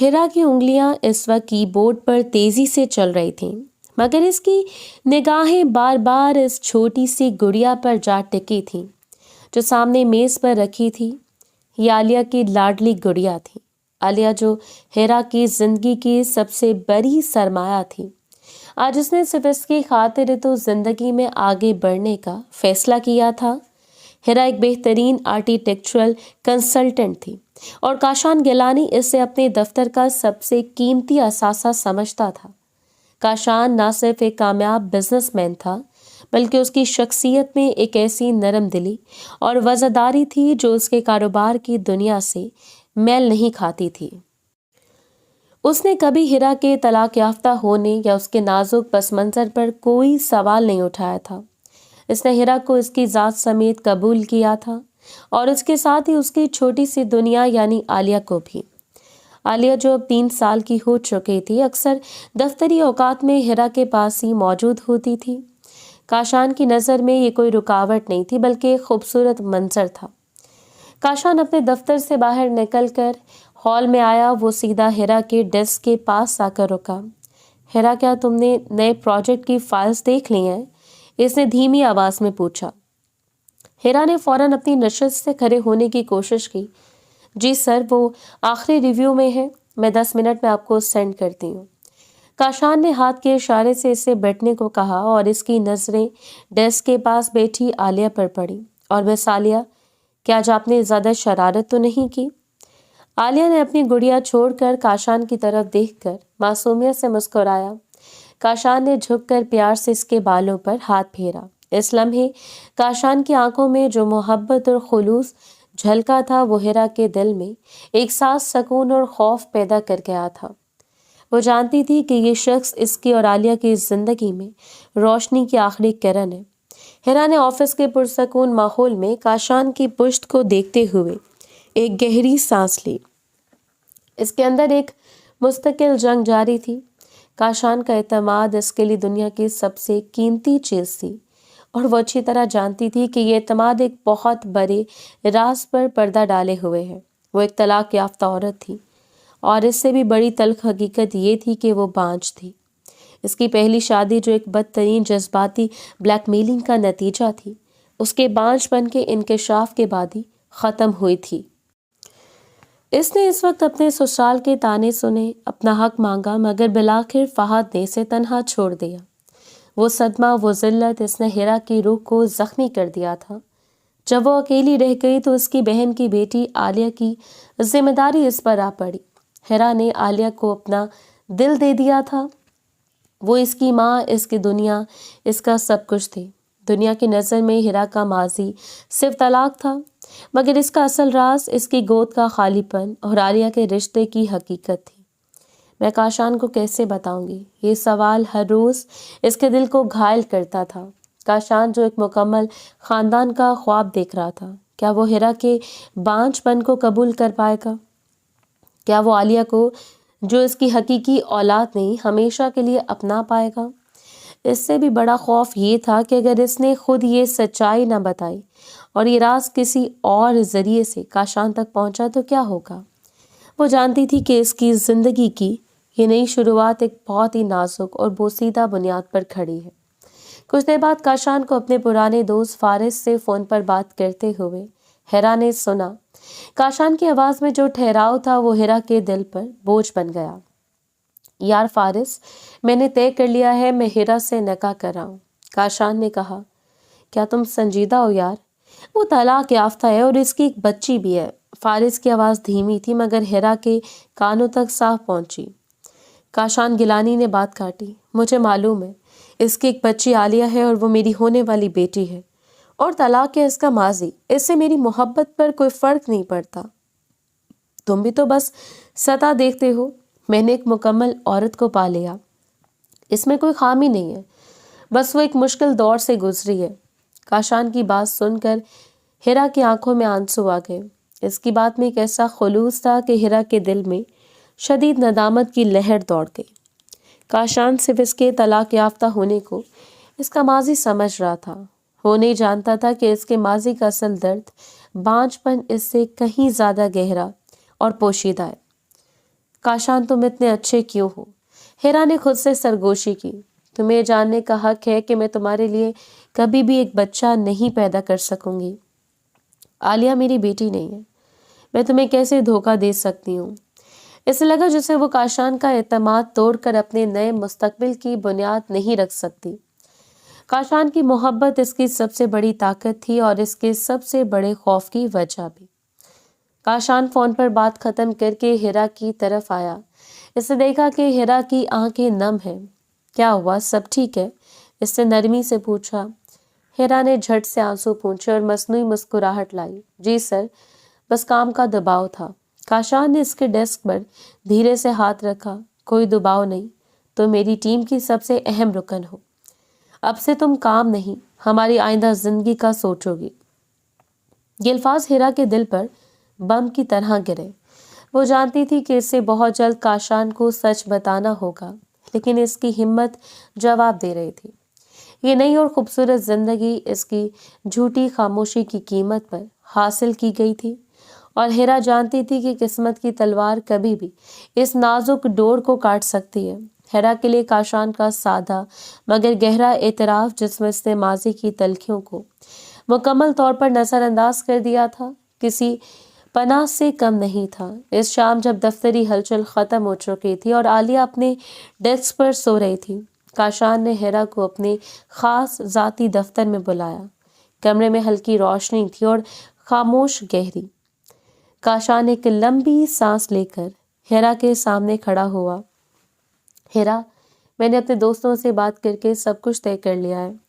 हिरा की उंगलियां इस वक्त कीबोर्ड पर तेजी से चल रही थीं, मगर इसकी निगाहें बार बार इस छोटी सी गुड़िया पर जा टिकी थीं जो सामने मेज पर रखी थी। ये आलिया की लाडली गुड़िया थी। आलिया जो हिरा की जिंदगी की सबसे बड़ी सरमाया थी। आज उसने सिर्फ इसकी खातिर तो जिंदगी में आगे बढ़ने का फैसला किया था। हिरा एक बेहतरीन आर्किटेक्चरल कंसल्टेंट थी और काशान गिलानी इसे अपने दफ्तर का सबसे कीमती असासा समझता था। काशान ना सिर्फ एक कामयाब बिजनेसमैन था, बल्कि उसकी शख्सियत में एक ऐसी नरम दिली और वफादारी थी जो उसके कारोबार की दुनिया से मेल नहीं खाती थी। उसने कभी हिरा के तलाक याफ्ता होने या उसके नाजुक पस मंजर पर कोई सवाल नहीं उठाया था। इसने हिरा को इसकी जात समेत कबूल किया था और इसके साथ ही उसकी छोटी सी दुनिया यानी आलिया को भी। आलिया जो अब 3 साल की हो चुकी थी, अक्सर दफ्तरी औकात में हिरा के पास ही मौजूद होती थी। काशान की नज़र में ये कोई रुकावट नहीं थी, बल्कि एक खूबसूरत मंजर था। काशान अपने दफ्तर से बाहर निकलकर हॉल में आया। वो सीधा हिरा के डेस्क के पास आकर रुका। हिरा, क्या तुमने नए प्रोजेक्ट की फाइल्स देख ली हैं? इसने धीमी आवाज में पूछा। हिरा ने फौरन अपनी नशिस्त से खड़े होने की कोशिश की। जी सर, वो आखिरी रिव्यू में है, मैं 10 मिनट में आपको सेंड करती हूँ। काशान ने हाथ के इशारे से इसे बैठने को कहा और इसकी नजरें डेस्क के पास बैठी आलिया पर पड़ी। और मिस आलिया, क्या आज आपने ज्यादा शरारत तो नहीं की? आलिया ने अपनी गुड़िया छोड़कर काशान की तरफ देखकर मासूमियत से मुस्कुराया। काशान ने झुककर प्यार से इसके बालों पर हाथ फेरा। इस लम्हे काशान की आंखों में जो मोहब्बत और खुलूस झलका था, वो हिरा के दिल में एक साथ सकून और खौफ पैदा कर गया था। वो जानती थी कि ये शख्स इसकी और आलिया की जिंदगी में रोशनी की आखिरी किरण है। हिरा ने ऑफिस के पुरसकून माहौल में काशान की पुश्त को देखते हुए एक गहरी सांस ली। इसके अंदर एक मुस्तकिल जंग जारी थी। काशान का एतमाद इसके लिए दुनिया की सबसे कीमती चीज थी और वो अच्छी तरह जानती थी कि ये एतमाद एक बहुत बड़े राज पर पर्दा डाले हुए है। वो एक तलाक याफ्ता औरत थी और इससे भी बड़ी तल्ख हकीकत ये थी कि वो बांझ थी। इसकी पहली शादी जो एक बदतरीन जज्बाती ब्लैकमेलिंग का नतीजा थी, उसके बांझपन के इंकशाफ के बाद ही ख़त्म हुई थी। इसने इस वक्त अपने ससुराल के ताने सुने, अपना हक मांगा, मगर बिलाखिर फहद ने इसे तन्हा छोड़ दिया। वो सदमा, वो जिल्लत इसने हिरा की रूह को जख्मी कर दिया था। जब वो अकेली रह गई तो उसकी बहन की बेटी आलिया की जिम्मेदारी इस पर आ पड़ी। हिरा ने आलिया को अपना दिल दे दिया था। वो इसकी माँ, इसकी दुनिया, इसका सब कुछ थी। दुनिया की नज़र में हिरा का माजी सिर्फ तलाक था, मगर इसका असल राज इसकी गोद का खालीपन और आलिया के रिश्ते की हकीकत थी। मैं काशान को कैसे बताऊंगी? ये सवाल हर रोज़ इसके दिल को घायल करता था। काशान जो एक मुकम्मल ख़ानदान का ख्वाब देख रहा था, क्या वो हिरा के बांझपन को कबूल कर पाएगा? क्या वो आलिया को, जो इसकी हकीकी औलाद नहीं, हमेशा के लिए अपना पाएगा? इससे भी बड़ा खौफ ये था कि अगर इसने खुद ये सच्चाई ना बताई और ये राज किसी और जरिए से काशान तक पहुंचा तो क्या होगा? वो जानती थी कि इसकी जिंदगी की ये नई शुरुआत एक बहुत ही नाजुक और बोसीदा बुनियाद पर खड़ी है। कुछ देर बाद काशान को अपने पुराने दोस्त फारिस से फोन पर बात करते हुए हिरा ने सुना। काशान की आवाज में जो ठहराव था वो हिरा के दिल पर बोझ बन गया। यार फारिस, मैंने तय कर लिया है, मैं हिरा से निकाह कर रहा हूँ, काशान ने कहा। क्या तुम संजीदा हो यार? वो तलाक याफ्ता है और इसकी एक बच्ची भी है। फारिस की आवाज़ धीमी थी मगर हिरा के कानों तक साफ पहुंची। काशान गिलानी ने बात काटी। मुझे मालूम है, इसकी एक बच्ची आलिया है और वो मेरी होने वाली बेटी है, और तलाक है इसका माजी, इससे मेरी मोहब्बत पर कोई फ़र्क नहीं पड़ता। तुम भी तो बस सता देखते हो। मैंने एक मुकम्मल औरत को पा लिया, इसमें कोई खामी नहीं है, बस वो एक मुश्किल दौर से गुजरी है। काशान की बात सुनकर हिरा की आंखों में आंसू आ गए। इसकी बात में एक ऐसा खुलूस था कि हिरा के दिल में शदीद नदामत की लहर दौड़ गई। काशान सिर्फ इसके तलाक याफ्ता होने को इसका माजी समझ रहा था। वो नहीं जानता था कि इसके माजी का असल दर्द बांझपन इससे कहीं ज़्यादा गहरा और पोशीदा है। काशान तुम इतने अच्छे क्यों हो? हिरा ने खुद से सरगोशी की। तुम्हें जानने का हक है कि मैं तुम्हारे लिए कभी भी एक बच्चा नहीं पैदा कर सकूंगी। आलिया मेरी बेटी नहीं है, मैं तुम्हें कैसे धोखा दे सकती हूँ? इसे लगा जैसे वो काशान का एतमाद तोड़कर अपने नए मुस्तकबिल की बुनियाद नहीं रख सकती। काशान की मोहब्बत इसकी सबसे बड़ी ताकत थी और इसके सबसे बड़े खौफ की वजह भी। काशान फोन पर बात खत्म करके हिरा की तरफ आया। इसने देखा कि हिरा की आंखें नम हैं। क्या हुआ, सब ठीक है? इसने नरमी से पूछा। हिरा ने झट से आंसू पोंछे और मसनूई मुस्कुराहट लाई। जी सर, बस काम का दबाव था। काशान ने इसके डेस्क पर धीरे से हाथ रखा। कोई दबाव नहीं, तो मेरी टीम की सबसे अहम रुकन हो। अब से तुम काम नहीं, हमारी आइंदा जिंदगी का सोचोगी। ये अल्फाज हिरा के दिल पर बम की तरह गिरे। वो जानती थी कि इससे बहुत जल्द काशान को सच बताना होगा, लेकिन इसकी हिम्मत जवाब दे रही थी। ये नई और खूबसूरत जिंदगी इसकी झूठी खामोशी की कीमत पर हासिल की गई थी और हिरा जानती थी कि किस्मत की तलवार कभी भी इस नाजुक डोर को काट सकती है। हिरा के लिए काशान का सादा मगर गहरा एतराफ, जिसमें इसने माजी की तलखियों को मुकम्मल तौर पर नजरअंदाज कर दिया था, किसी पनाह से कम नहीं था। इस शाम जब दफ्तरी हलचल खत्म हो चुकी थी और आलिया अपने डेस्क पर सो रही थी, काशान ने हिरा को अपने खास जाती दफ्तर में बुलाया। कमरे में हल्की रोशनी थी और खामोश गहरी। काशान एक लंबी सांस लेकर हिरा के सामने खड़ा हुआ। हिरा, मैंने अपने दोस्तों से बात करके सब कुछ तय कर लिया है।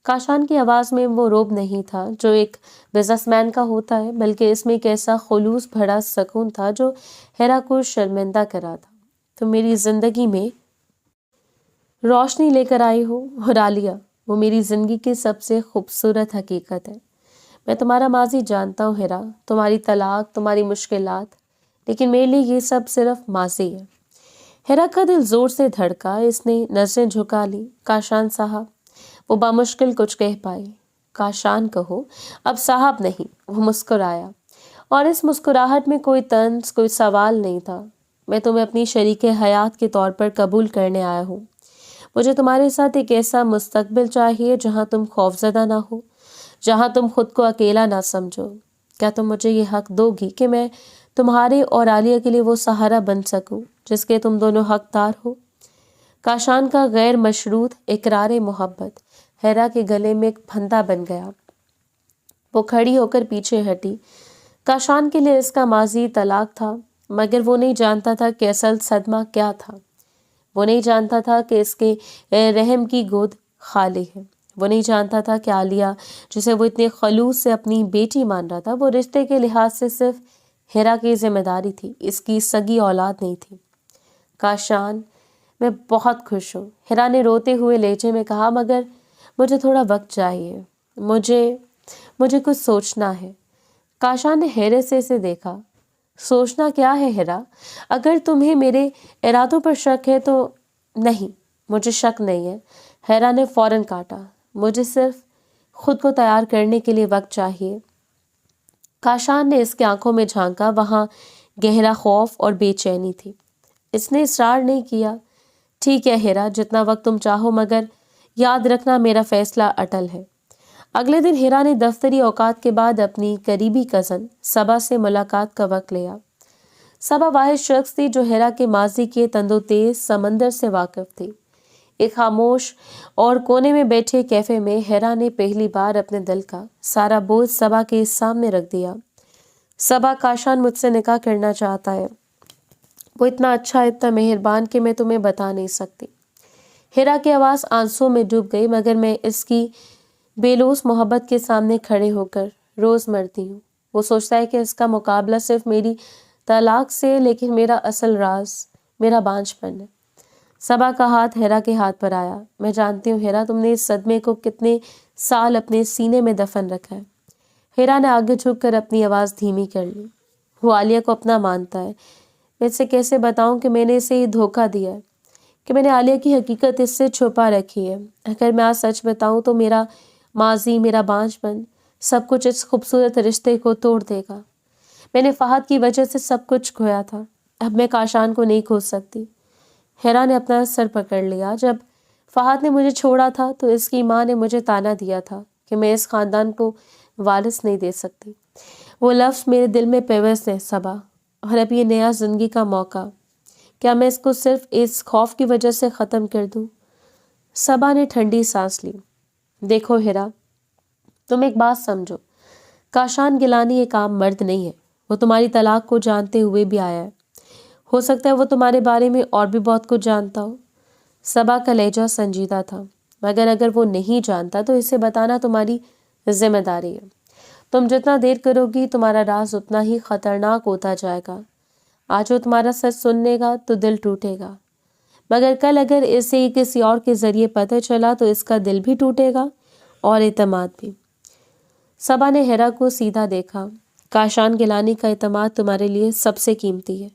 काशान की आवाज में वो रोब नहीं था जो एक बिजनेसमैन का होता है, बल्कि इसमें एक ऐसा खुलूस भरा सुकून था जो हिरा को शर्मिंदा करा था। तुम मेरी जिंदगी में रोशनी लेकर आई हो और आलिया, वो मेरी जिंदगी की सबसे खूबसूरत हकीकत है। मैं तुम्हारा माजी जानता हूँ हिरा, तुम्हारी तलाक, तुम्हारी मुश्किलात, लेकिन मेरे लिए ये सब सिर्फ माजी है। हिरा का दिल जोर से धड़का। इसने नजरें झुका ली। काशान साहब, वो बामुश्किल कुछ कह पाई। काशान कहो, अब साहब नहीं। वो मुस्कुराया और इस मुस्कुराहट में कोई तंज, कोई सवाल नहीं था। मैं तुम्हें अपनी शरीके हयात के तौर पर कबूल करने आया हूँ। मुझे तुम्हारे साथ एक ऐसा मुस्तकबिल चाहिए जहां तुम खौफजदा ना हो, जहां तुम खुद को अकेला ना समझो। क्या तुम मुझे ये हक दोगी कि मैं तुम्हारे और आलिया के लिए वो सहारा बन सकूं जिसके तुम दोनों हकदार हो? काशान का गैर मशरूत इकरार मोहब्बत हिरा के गले में एक फंदा बन गया। वो खड़ी होकर पीछे हटी। काशान के लिए इसका माजी तलाक था, मगर वो नहीं जानता था कि असल सदमा क्या था। वो नहीं जानता था कि इसके रहम की गोद खाली है। वो नहीं जानता था कि आलिया, जिसे वो इतने खलूस से अपनी बेटी मान रहा था, वो रिश्ते के लिहाज से सिर्फ हिरा की जिम्मेदारी थी, इसकी सगी औलाद नहीं थी। काशान, मैं बहुत खुश हूँ, हिरा ने रोते हुए लहजे में कहा, मगर मुझे थोड़ा वक्त चाहिए। मुझे कुछ सोचना है। काशान ने हैरत से इसे देखा। सोचना क्या है हिरा? अगर तुम्हें मेरे इरादों पर शक है तो? नहीं, मुझे शक नहीं है, हिरा ने फौरन काटा। मुझे सिर्फ खुद को तैयार करने के लिए वक्त चाहिए। काशान ने इसकी आंखों में झांका। वहां गहरा खौफ और बेचैनी थी। इसने इसरार नहीं किया। ठीक है हिरा, जितना वक्त तुम चाहो, मगर याद रखना मेरा फैसला अटल है। अगले दिन हिरा ने दफ्तरी औकात के बाद अपनी करीबी कज़न सबा से मुलाकात का वक्त लिया। सबा वाहिद शख्स थी जो हिरा के माजी के तंदोतेज समंदर से वाकिफ थी। एक खामोश और कोने में बैठे कैफे में हिरा ने पहली बार अपने दिल का सारा बोझ सबा के सामने रख दिया। सबा, काशान मुझसे निकाह करना चाहता है। वो इतना अच्छा, इतना मेहरबान कि मैं तुम्हें बता नहीं सकती। हिरा की आवाज़ आंसुओं में डूब गई, मगर मैं इसकी बेलूस मोहब्बत के सामने खड़े होकर रोज़ मरती हूँ। वो सोचता है कि इसका मुकाबला सिर्फ मेरी तलाक से, लेकिन मेरा असल राज मेरा बांझपन है। सबा का हाथ हिरा के हाथ पर आया। मैं जानती हूँ हिरा, तुमने इस सदमे को कितने साल अपने सीने में दफन रखा है। हिरा ने आगे झुककर अपनी आवाज़ धीमी कर ली। वो आलिया को अपना मानता है। मैं इससे कैसे बताऊं कि मैंने इसे ये धोखा दिया है, कि मैंने आलिया की हकीकत इससे छुपा रखी है। अगर मैं आज सच बताऊं तो मेरा माजी, मेरा बांझपन, सब कुछ इस खूबसूरत रिश्ते को तोड़ देगा। मैंने फहद की वजह से सब कुछ खोया था। اب میں کاشان کو نہیں کھوج سکتی۔ ہیرا نے اپنا سر پکڑ لیا۔ جب فہد نے مجھے چھوڑا تھا تو اس کی ماں نے مجھے تانا دیا تھا کہ میں اس خاندان کو وارث نہیں دے سکتی۔ وہ لفظ میرے دل میں پیوست ہے صبا، اور اب یہ نیا زندگی کا موقع، کیا میں اس کو صرف اس خوف کی وجہ سے ختم کر دوں؟ صبا نے ٹھنڈی سانس لی۔ دیکھو ہیرا، تم ایک بات سمجھو، کاشان گیلانی ایک عام مرد نہیں ہے۔ وہ تمہاری طلاق کو جانتے ہوئے بھی آیا ہے۔ ہو سکتا ہے وہ تمہارے بارے میں اور بھی بہت کچھ جانتا ہو۔ صبا کا لہجہ سنجیدہ تھا، مگر اگر وہ نہیں جانتا تو اسے بتانا تمہاری ذمہ داری ہے۔ تم جتنا دیر کرو گی تمہارا راز اتنا ہی خطرناک ہوتا جائے گا۔ آج وہ تمہارا سچ سننے گا تو دل ٹوٹے گا، مگر کل اگر اسے کسی اور کے ذریعے پتہ چلا تو اس کا دل بھی ٹوٹے گا اور اعتماد بھی۔ صبا نے ہیرا کو سیدھا دیکھا۔ کاشان گیلانی کا اعتماد تمہارے لیے سب سے قیمتی ہے۔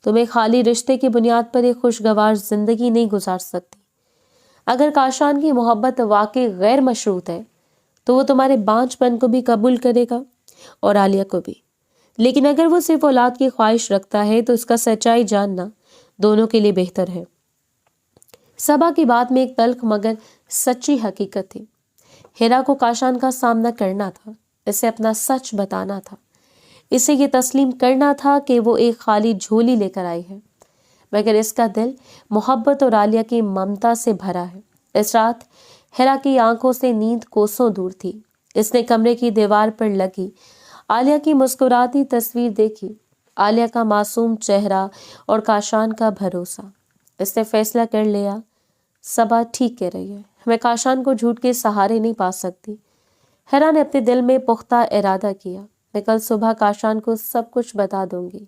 تم ایک خالی رشتے کی بنیاد پر ایک خوشگوار زندگی نہیں گزار سکتی۔ اگر کاشان کی محبت واقعی غیر مشروط ہے تو وہ تمہارے بانجھ پن کو بھی قبول کرے گا اور عالیہ کو بھی، لیکن اگر وہ صرف اولاد کی خواہش رکھتا ہے تو اس کا سچائی جاننا دونوں کے لیے بہتر ہے۔ صبا کی بات میں ایک تلخ مگر سچی حقیقت تھی۔ ہیرا کو کاشان کا سامنا کرنا تھا، اسے اپنا سچ بتانا تھا، اسے یہ تسلیم کرنا تھا کہ وہ ایک خالی جھولی لے کر آئی ہے، مگر اس کا دل محبت اور عالیہ کی ممتا سے بھرا ہے۔ اس رات ہیرا کی آنکھوں سے نیند کوسوں دور تھی۔ اس نے کمرے کی دیوار پر لگی عالیہ کی مسکراتی تصویر دیکھی، عالیہ کا معصوم چہرہ اور کاشان کا بھروسہ۔ اس نے فیصلہ کر لیا، صبا ٹھیک کہہ رہی ہے، میں کاشان کو جھوٹ کے سہارے نہیں پا سکتی۔ ہیرا نے اپنے دل میں پختہ ارادہ کیا، میں کل صبح کاشان کو سب کچھ بتا دوں گی،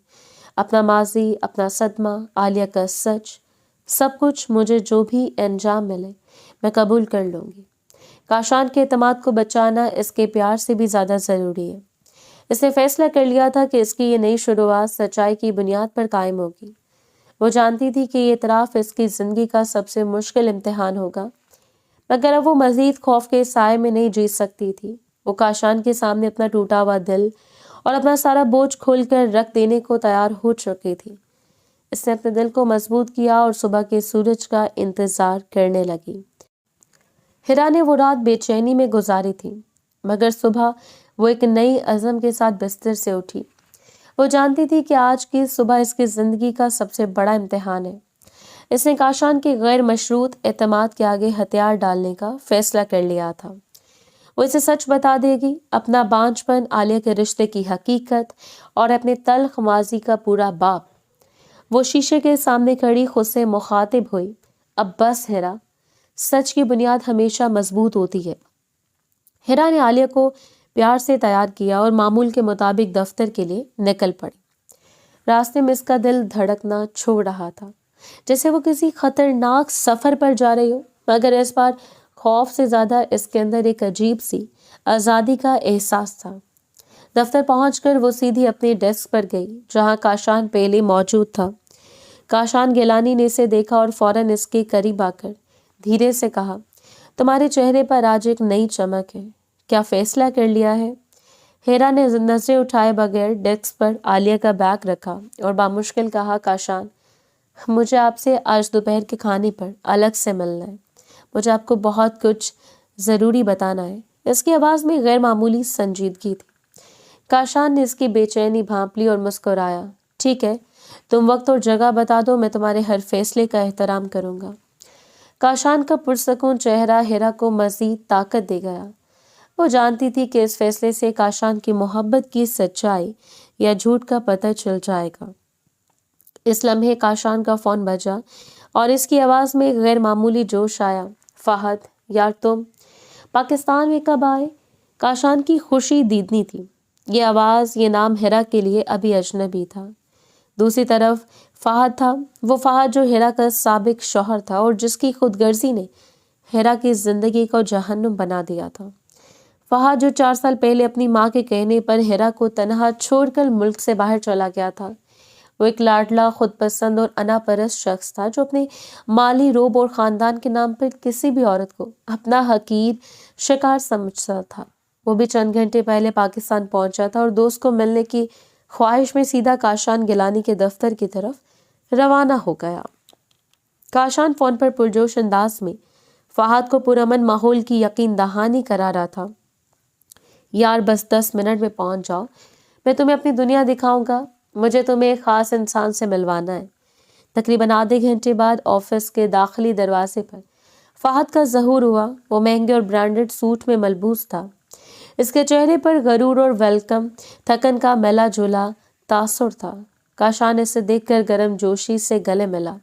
اپنا ماضی، اپنا صدمہ، عالیہ کا سچ، سب کچھ۔ مجھے جو بھی انجام ملے میں قبول کر لوں گی۔ کاشان کے اعتماد کو بچانا اس کے پیار سے بھی زیادہ ضروری ہے۔ اس نے فیصلہ کر لیا تھا کہ اس کی یہ نئی شروعات سچائی کی بنیاد پر قائم ہوگی۔ وہ جانتی تھی کہ یہ اعتراف اس کی زندگی کا سب سے مشکل امتحان ہوگا، مگر اب وہ مزید خوف کے سائے میں نہیں جیت سکتی تھی۔ وہ کاشان کے سامنے اپنا ٹوٹا ہوا دل اور اپنا سارا بوجھ کھول کر رکھ دینے کو تیار ہو چکی تھی۔ اس نے اپنے دل کو مضبوط کیا اور صبح کے سورج کا انتظار کرنے لگی۔ ہیرا نے وہ رات بے چینی میں گزاری تھی، مگر صبح وہ ایک نئی عزم کے ساتھ بستر سے اٹھی۔ وہ جانتی تھی کہ آج کی صبح اس کی زندگی کا سب سے بڑا امتحان ہے۔ اس نے کاشان کے غیر مشروط اعتماد کے آگے ہتھیار ڈالنے کا فیصلہ کر لیا تھا۔ وہ اسے سچ بتا دے گی، اپنا بانجھ پن، عالیہ کے رشتے کی حقیقت اور اپنے تلخ ماضی کا پورا باپ۔ وہ شیشے کے سامنے کھڑی خود سے مخاطب ہوئی، اب بس ہیرا، سچ کی بنیاد ہمیشہ مضبوط ہوتی ہے۔ ہیرا نے عالیہ کو پیار سے تیار کیا اور معمول کے مطابق دفتر کے لیے نکل پڑی۔ راستے میں اس کا دل دھڑکنا چھوڑ رہا تھا، جیسے وہ کسی خطرناک سفر پر جا رہی ہو، مگر اس بار خوف سے زیادہ اس کے اندر ایک عجیب سی آزادی کا احساس تھا۔ دفتر پہنچ کر وہ سیدھی اپنے ڈیسک پر گئی جہاں کاشان پہلے موجود تھا۔ کاشان گیلانی نے اسے دیکھا اور فوراً اس کے قریب آ کر دھیرے سے کہا، تمہارے چہرے پر آج ایک نئی چمک ہے، کیا فیصلہ کر لیا ہے؟ ہیرا نے نظریں اٹھائے بغیر ڈیسک پر عالیہ کا بیگ رکھا اور بامشکل کہا، کاشان، مجھے آپ سے آج دوپہر کے کھانے پر الگ سے ملنا ہے، مجھے آپ کو بہت کچھ ضروری بتانا ہے۔ اس کی آواز میں غیر معمولی سنجیدگی تھی۔ کاشان نے اس کی بے چینی بھانپ لی اور مسکرایا، ٹھیک ہے، تم وقت اور جگہ بتا دو، میں تمہارے ہر فیصلے کا احترام کروں گا۔ کاشان کا پرسکون چہرہ ہیرا کو مزید طاقت دے گیا۔ وہ جانتی تھی کہ اس فیصلے سے کاشان کی محبت کی سچائی یا جھوٹ کا پتہ چل جائے گا۔ اس لمحے کاشان کا فون بجا اور اس کی آواز میں ایک غیر معمولی جوش آیا، فہد یار، تم پاکستان میں کب آئے؟ کاشان کی خوشی دیدنی تھی۔ یہ آواز، یہ نام ہیرا کے لیے ابھی اجنبی تھا۔ دوسری طرف فہد تھا، وہ فہد جو ہیرا کا سابق شوہر تھا اور جس کی خود غرضی نے ہیرا کی زندگی کو جہنم بنا دیا تھا۔ فہد جو 4 سال پہلے اپنی ماں کے کہنے پر ہیرا کو تنہا چھوڑ کر ملک سے باہر چلا گیا تھا۔ وہ ایک لاڈلا، خود پسند اور انا پرست شخص تھا جو اپنے مالی روب اور خاندان کے نام پر کسی بھی عورت کو اپنا حقیر شکار سمجھتا تھا۔ وہ بھی چند گھنٹے پہلے پاکستان پہنچا تھا اور دوست کو ملنے کی ख्वाहिश में सीधा काशान गिलानी के दफ्तर की तरफ रवाना हो गया। काशान फोन पर पुरजोश अंदाज में फहाद को पुरअमन माहौल की यकीन दहानी करा रहा था। यार बस 10 मिनट में पहुंच जाओ, मैं तुम्हें अपनी दुनिया दिखाऊंगा। मुझे तुम्हें एक खास इंसान से मिलवाना है। तकरीबन आधे घंटे बाद ऑफिस के दाखिली दरवाजे पर फहद का ज़हूर हुआ। वो महंगे और ब्रांडेड सूट में मलबूस था। इसके चेहरे पर गरूर और वेलकम थकन का मिला जुला तासुर था। काशान इसे देखकर गर्म जोशी से गले मिला।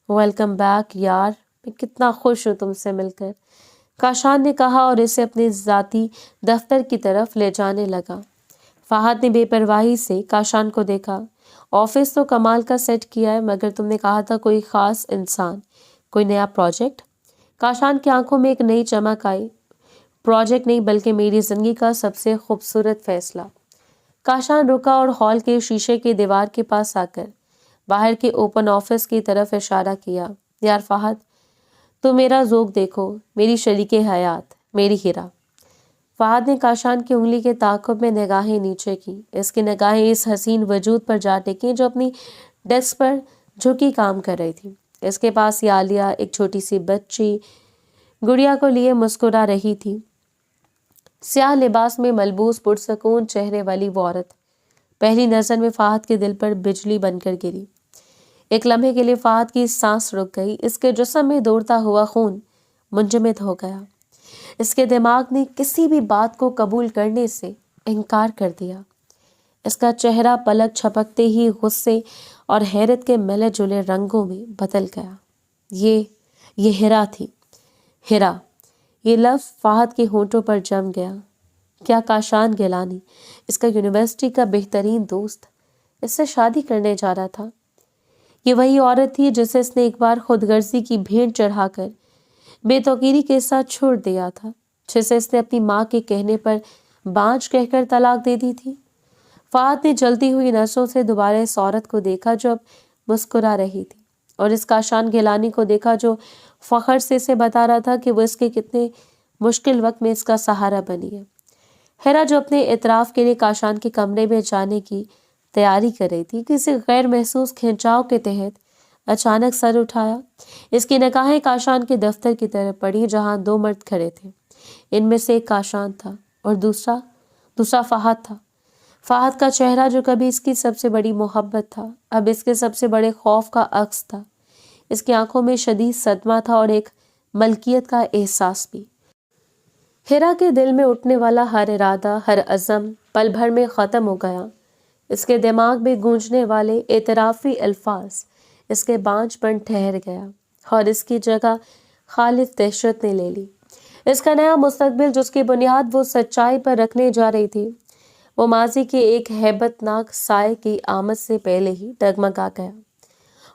वेलकम बैक यार, मैं कितना खुश हूँ तुमसे मिलकर, काशान ने कहा और इसे अपने ज़ाती दफ्तर की तरफ ले जाने लगा। फहद ने बेपरवाही से काशान को देखा। ऑफिस तो कमाल का सेट किया है, मगर तुमने कहा था कोई खास इंसान, कोई नया प्रोजेक्ट? काशान की आंखों में एक नई चमक आई। प्रोजेक्ट नहीं, बल्कि मेरी जिंदगी का सबसे खूबसूरत फैसला। काशान रुका और हॉल के शीशे की दीवार के पास आकर बाहर के ओपन ऑफिस की तरफ इशारा किया। यार फहद, तो मेरा ज़ोक देखो, मेरी शरीके हयात, मेरी हीरा। फहद ने काशान की उंगली के ताक़ुब में निगाहें नीचे की। इसकी निगाहें इस हसीन वजूद पर जा टिकी जो अपनी डेस्क पर झुकी काम कर रही थी। इसके पास ही आलिया, एक छोटी सी बच्ची, गुड़िया को लिए मुस्कुरा रही थी। स्याह लिबास में मलबूस पुरसकून चेहरे वाली वो औरत पहली नज़र में फहद के दिल पर बिजली बनकर गिरी। एक लम्हे के लिए फहद की सांस रुक गई। इसके जिस्म में दौड़ता हुआ खून मुंजमद हो गया। इसके दिमाग ने किसी भी बात को कबूल करने से इनकार कर दिया। इसका चेहरा पलक झपकते ही गुस्से और हैरत के मिले जुले रंगों में बदल गया। ये हिरा थी। हिरा, ये लफ्ज़ फहद के होंठों पर जम गया। क्या काशान गिलानी, इसका यूनिवर्सिटी का बेहतरीन दोस्त, इससे शादी करने जा रहा था? ये वही औरत थी जिसे इसने एक बार खुदगर्जी की भेंट चढ़ाकर बेतौकीरी के साथ छोड़ दिया था, जिसे इसने अपनी माँ के कहने पर बांझ कहकर तलाक दे दी थी। फहद ने जलती हुई नसों से दोबारा इस औरत को देखा जो अब मुस्कुरा रही थी, और इस काशान गिलानी को देखा जो फख्र से इसे बता रहा था कि वो इसके कितने मुश्किल वक्त में इसका सहारा बनी है। हिरा, जो अपने इतराफ़ के लिए काशान के कमरे में जाने की तैयारी कर रही थी, किसी गैर महसूस खिंचाव के तहत अचानक सर उठाया। इसकी निगाहें काशान के दफ्तर की तरफ पड़ी, जहां 2 मर्द खड़े थे। इनमें से एक काशान था और दूसरा फहद था। फहद का चेहरा, जो कभी इसकी सबसे बड़ी मोहब्बत था, अब इसके सबसे बड़े खौफ का अक्स था। इसकी आंखों में शदीद सदमा था और एक मलकियत का एहसास भी। हिरा के दिल में उठने वाला हर इरादा, हर अज़म पल भर में ख़त्म हो गया। इसके दिमाग में गूंजने वाले एतराफ़ी अल्फाज इसके बांझपन ठहर गया और इसकी जगह खालिद दहशत ने ले ली। इसका नया मुस्तकबिल, जिसकी बुनियाद वो सच्चाई पर रखने जा रही थी, वो माजी के एक हैबतनाक साए की आमद से पहले ही डगमगा गया।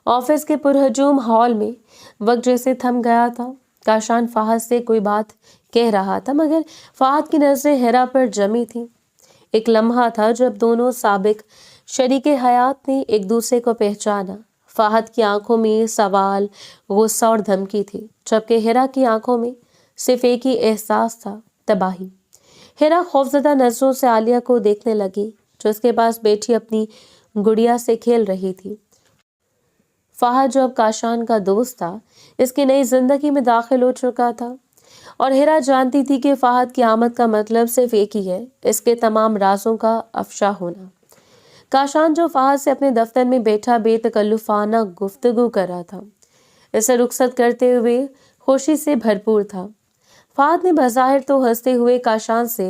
ऑफिस के पुरहजूम हॉल में वक्त जैसे थम गया था। काशान फहद से कोई बात कह रहा था, मगर फहद की नज़रें हिरा पर जमी थी। एक लम्हा था जब दोनों साबिक शरीके हयात ने एक दूसरे को पहचाना। फहद की आंखों में सवाल, गुस्सा और धमकी थी, जबकि हिरा की आंखों में सिर्फ एक ही एहसास था, तबाही। हिरा खौफजदा नजरों से आलिया को देखने लगी, जो उसके पास बैठी अपनी गुड़िया से खेल रही थी। फहद, जो अब काशान का दोस्त था, इसकी नई जिंदगी में दाखिल हो चुका था, और हिरा जानती थी कि फहद की आमद का मतलब सिर्फ एक ही है, इसके तमाम राजों का अफशा होना। काशान, जो फहद से अपने दफ्तर में बैठा बेतकल्लुफाना गुफ्तगू कर रहा था, इसे रुखसत करते हुए खुशी से भरपूर था। फहद ने बज़ाहिर तो हंसते हुए काशान से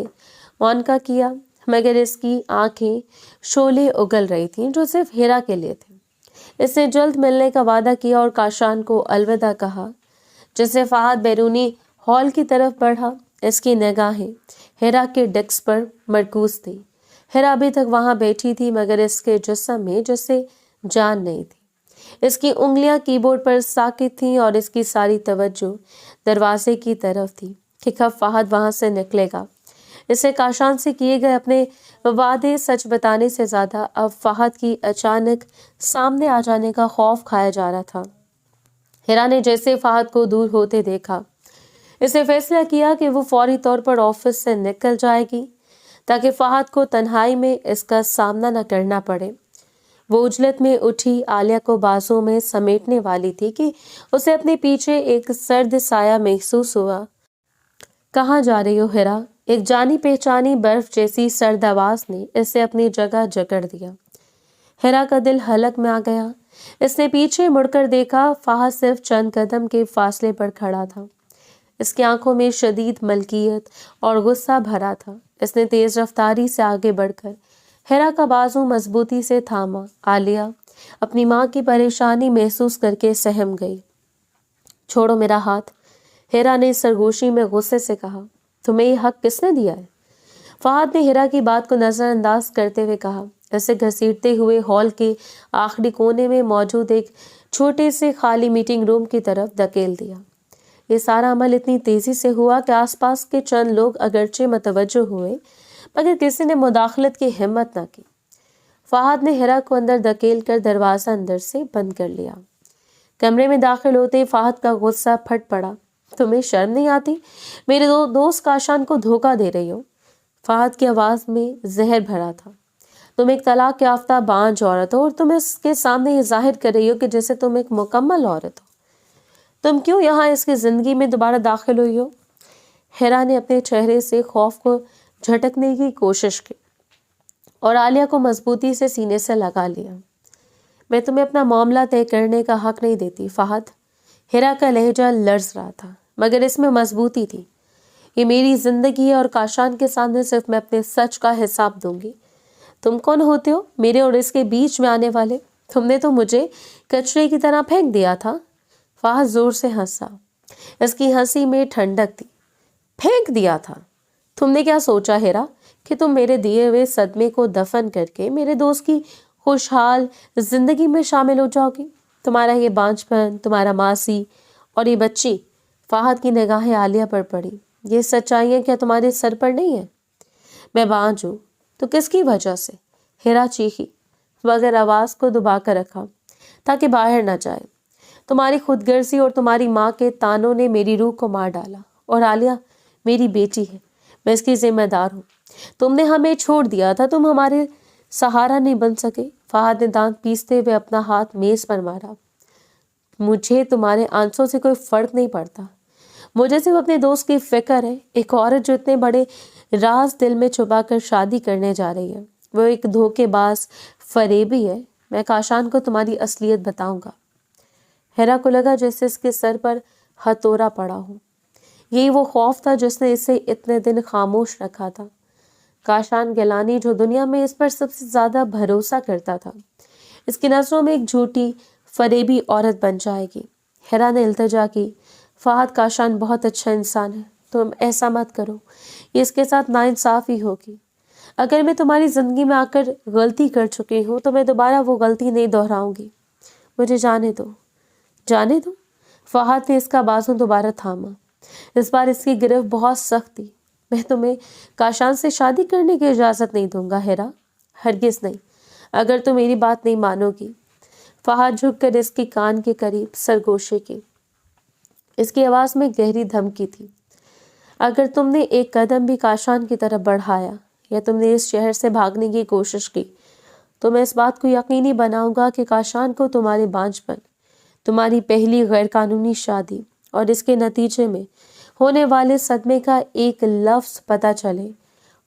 मुआनका किया, मगर इसकी आंखें शोले उगल रही थीं जो सिर्फ हिरा के लिए थे। इसने जल्द मिलने का वादा किया और काशान को अलविदा कहा। जिससे फहद बैरूनी हॉल की तरफ बढ़ा। इसकी निगाहें हिरा के डेस्क पर मरकूज थी। हिरा अभी तक वहां बैठी थी, मगर इसके जिस्म में जैसे जान नहीं थी। इसकी उंगलियां कीबोर्ड पर साकित थीं और इसकी सारी तवज्जो दरवाजे की तरफ थी कि कब फहद वहां से निकलेगा। इसे काशान से किए गए अपने वादे सच बताने से ज्यादा अब फहद की अचानक सामने आ जाने का खौफ खाया जा रहा था। हिरा ने जैसे फहद को दूर होते देखा, इसे फैसला किया कि वो फौरी तौर पर ऑफिस से निकल जाएगी ताकि फहद को तन्हाई में इसका सामना न करना पड़े। वो उजलत में उठी आलिया को बाजू में समेटने वाली थी कि उसे अपने पीछे एक सर्द साया महसूस हुआ। कहाँ जा रही हो हिरा? एक जानी पहचानी बर्फ जैसी सर्द आवाज ने इसे अपनी जगह जकड़ दिया। हिरा का दिल हलक में आ गया। इसने पीछे मुड़कर देखा। फहद सिर्फ चंद कदम के फासले पर खड़ा था। इसकी आंखों में शदीद मलकियत और गुस्सा भरा था। इसने तेज रफ्तारी से आगे बढ़कर हिरा का बाजू मजबूती से थामा। आलिया अपनी माँ की परेशानी महसूस करके सहम गई। छोड़ो मेरा हाथ, हिरा ने सरगोशी में गुस्से से कहा। तुम्हें ये हक किसने दिया है? फहद ने हिरा की बात को नजरअंदाज करते हुए कहा। इसे घसीटते हुए हॉल के आखिरी कोने में मौजूद एक छोटे से खाली मीटिंग रूम की तरफ धकेल दिया। ये सारा अमल इतनी तेजी से हुआ कि आसपास के चंद लोग अगरचे मतवज्जो हुए, मगर किसी ने मुदाखलत की हिम्मत न की। फहद ने हिरा को अंदर धकेल कर दरवाजा अंदर से बंद कर लिया। कमरे में दाखिल होते फहद का गुस्सा फट पड़ा। तुम्हें शर्म नहीं आती? मेरे दोस्त काशान को धोखा दे रही हो। फहद की आवाज में जहर भरा था। तुम एक तलाक याफ्ता बांझ औरत हो और तुम इसके सामने ये जाहिर कर रही हो कि जैसे तुम एक मुकम्मल औरत हो। तुम क्यों यहाँ इसकी जिंदगी में दोबारा दाखिल हुई हो? हिरा ने अपने चेहरे से खौफ को झटकने की कोशिश की और आलिया को मजबूती से सीने से लगा लिया। मैं तुम्हें अपना मामला तय करने का हक नहीं देती फहद। हिरा का लहजा लर्ज रहा था, मगर इसमें मजबूती थी। ये मेरी जिंदगी है और काशान के सामने सिर्फ मैं अपने सच का हिसाब दूंगी। तुम कौन होते हो मेरे और इसके बीच में आने वाले? तुमने तो मुझे कचरे की तरह फेंक दिया था। फहद जोर से हंसा। इसकी हंसी में ठंडक थी। फेंक दिया था? तुमने क्या सोचा हिरा कि तुम मेरे दिए हुए सदमे को दफन करके मेरे दोस्त की खुशहाल जिंदगी में शामिल हो जाओगी? तुम्हारा ये बांझपन, तुम्हारा मासी और ये बच्ची। फहद की निगाहें आलिया पर पड़ी। ये सच्चाइयाँ क्या तुम्हारे सर पर नहीं है? मैं बांझ हूँ तो किसकी वजह से? हिरा चीखी, मगर आवाज को दबा कर रखा ताकि बाहर न जाए। तुम्हारी खुदगर्जी और तुम्हारी माँ के तानों ने मेरी रूह को मार डाला। और आलिया मेरी बेटी है, मैं इसकी जिम्मेदार हूँ। तुमने हमें छोड़ दिया था, तुम हमारे सहारा नहीं बन सके। फहद ने दांत पीसते हुए अपना हाथ मेज पर मारा। मुझे तुम्हारे आंसुओं से कोई फर्क नहीं पड़ता। मुझे सिर्फ अपने दोस्त की फिक्र है। एक औरत जो इतने बड़े राज दिल में छुपाकर शादी करने जा रही है, वो एक धोखेबाज फरेबी है। मैं काशान को तुम्हारी असलियत बताऊंगा। हिरा को लगा जैसे इसके सर पर हथौड़ा पड़ा हो। यही वो खौफ था जिसने इसे इतने दिन खामोश रखा था। काशान गिलानी, जो दुनिया में इस पर सबसे ज्यादा भरोसा करता था, इसकी नजरों में एक झूठी फरेबी औरत बन जाएगी। हिरा ने इल्तिजा की। फहद, काशान बहुत अच्छा इंसान है, तुम ऐसा मत करो, ये इसके साथ नाइंसाफी होगी। अगर मैं तुम्हारी जिंदगी में आकर गलती कर चुकी हूँ तो मैं दोबारा वो गलती नहीं दोहराऊंगी। मुझे जाने दो, जाने दो। फहद ने इसका बाजू दोबारा थामा। इस बार इसकी गिरफ्त बहुत सख्त थी। मैं तुम्हें काशान से शादी करने की इजाजत नहीं दूंगा हिरा, हरगिज नहीं, अगर तुम मेरी बात नहीं मानोगी। फहद झुककर इसके कान के करीब सरगोशे की। इसकी आवाज में गहरी धमकी थी। अगर तुमने एक कदम भी काशान की तरफ बढ़ाया या तुमने इस शहर से भागने की कोशिश की तो मैं इस बात को यकीनी बनाऊंगा कि काशान को तुम्हारे बांझपन, तुम्हारी पहली गैर कानूनी शादी और इसके नतीजे में होने वाले सदमे का एक लफ्ज पता चले,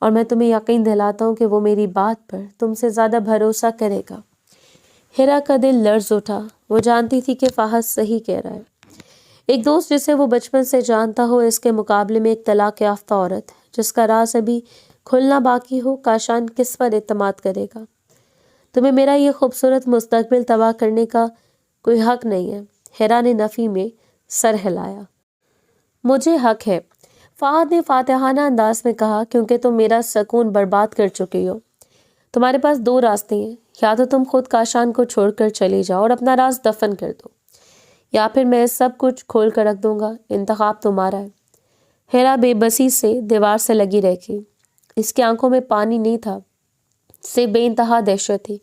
और मैं तुम्हें यकीन दिलाता हूँ कि वो मेरी बात पर तुमसे ज्यादा भरोसा करेगा। हिरा का दिल लर्ज उठा। वो जानती थी कि फहद सही कह रहा है। एक दोस्त जिसे वो बचपन से जानता हो, इसके मुकाबले में एक तलाक याफ्ता औरत जिसका राज अभी खुलना बाकी हो, काशान किस पर एतमाद करेगा? तुम्हें मेरा ये खूबसूरत मुस्तकबिल तबाह करने का कोई हक नहीं है। हिरा ने नफी में सर हिलाया। मुझे हक है, फहद ने फातिहाना अंदाज में कहा, क्योंकि तुम मेरा सुकून बर्बाद कर चुकी हो। तुम्हारे पास दो रास्ते हैं, या तो तुम खुद काशान को छोड़कर चले जाओ और अपना राज दफन कर दो, या फिर मैं सब कुछ खोल कर रख दूंगा। इंतखाब तुम्हारा है। हिरा बेबसी से दीवार से लगी रही। इसकी आंखों में पानी नहीं था, सिर्फ बेइंतहा दहशत थी।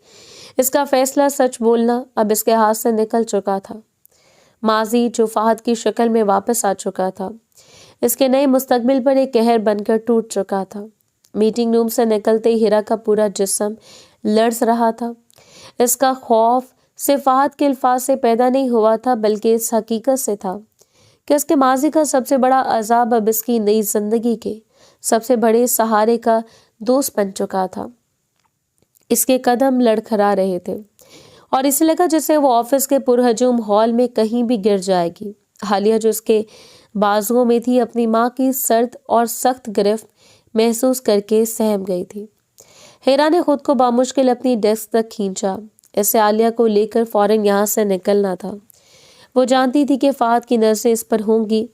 इसका फैसला सच बोलना अब इसके हाथ से निकल चुका था। माजी जो फहद की शक्ल में वापस आ चुका था, इसके नए मुस्तकबिल पर एक कहर बनकर टूट चुका था। मीटिंग रूम से निकलते ही हीरा का पूरा जिस्म लर्ज रहा था। इसका खौफ सिर्फ फहद के अल्फाज से पैदा नहीं हुआ था, बल्कि इस हकीकत से था कि इसके माजी का सबसे बड़ा अजाब अब इसकी नई जिंदगी के सबसे बड़े सहारे का दोस्त बन चुका था। इसके कदम लड़खड़ा रहे थे और इसे लगा जैसे वो ऑफिस के पुरहजूम हॉल में कहीं भी गिर जाएगी। हालिया जो उसके बाजुओं में थी, अपनी माँ की सर्द और सख्त गिरफ्त महसूस करके सहम गई थी। हीरा ने खुद को बामुश्किल अपनी डेस्क तक खींचा। इसे आलिया को लेकर फौरन यहाँ से निकलना था। वो जानती थी कि फहद की नज़रें इस पर होंगी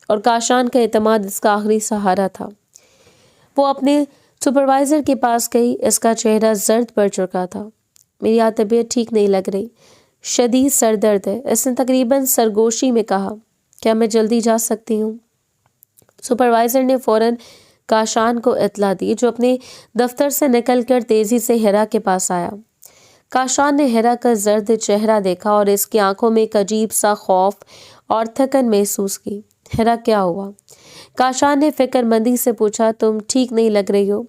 और काशान का एतमाद इसका आखिरी सहारा था। वो अपने सुपरवाइज़र के पास गई। इसका चेहरा जर्द पड़ चुका था। मेरी आज तबीयत ठीक नहीं लग रही, शदीद सर दर्द है, इसने तकरीबन सरगोशी में कहा। क्या मैं जल्दी जा सकती हूँ? सुपरवाइज़र ने फ़ौरन काशान को इत्तला दी, जो अपने दफ्तर से निकलकर तेज़ी से हीरा के पास आया। काशान ने हीरा का जर्द चेहरा देखा और इसकी आंखों में एक अजीब सा खौफ और थकन महसूस की। हीरा, क्या हुआ? काशान ने फिक्रमंदी से पूछा। तुम ठीक नहीं लग रही हो,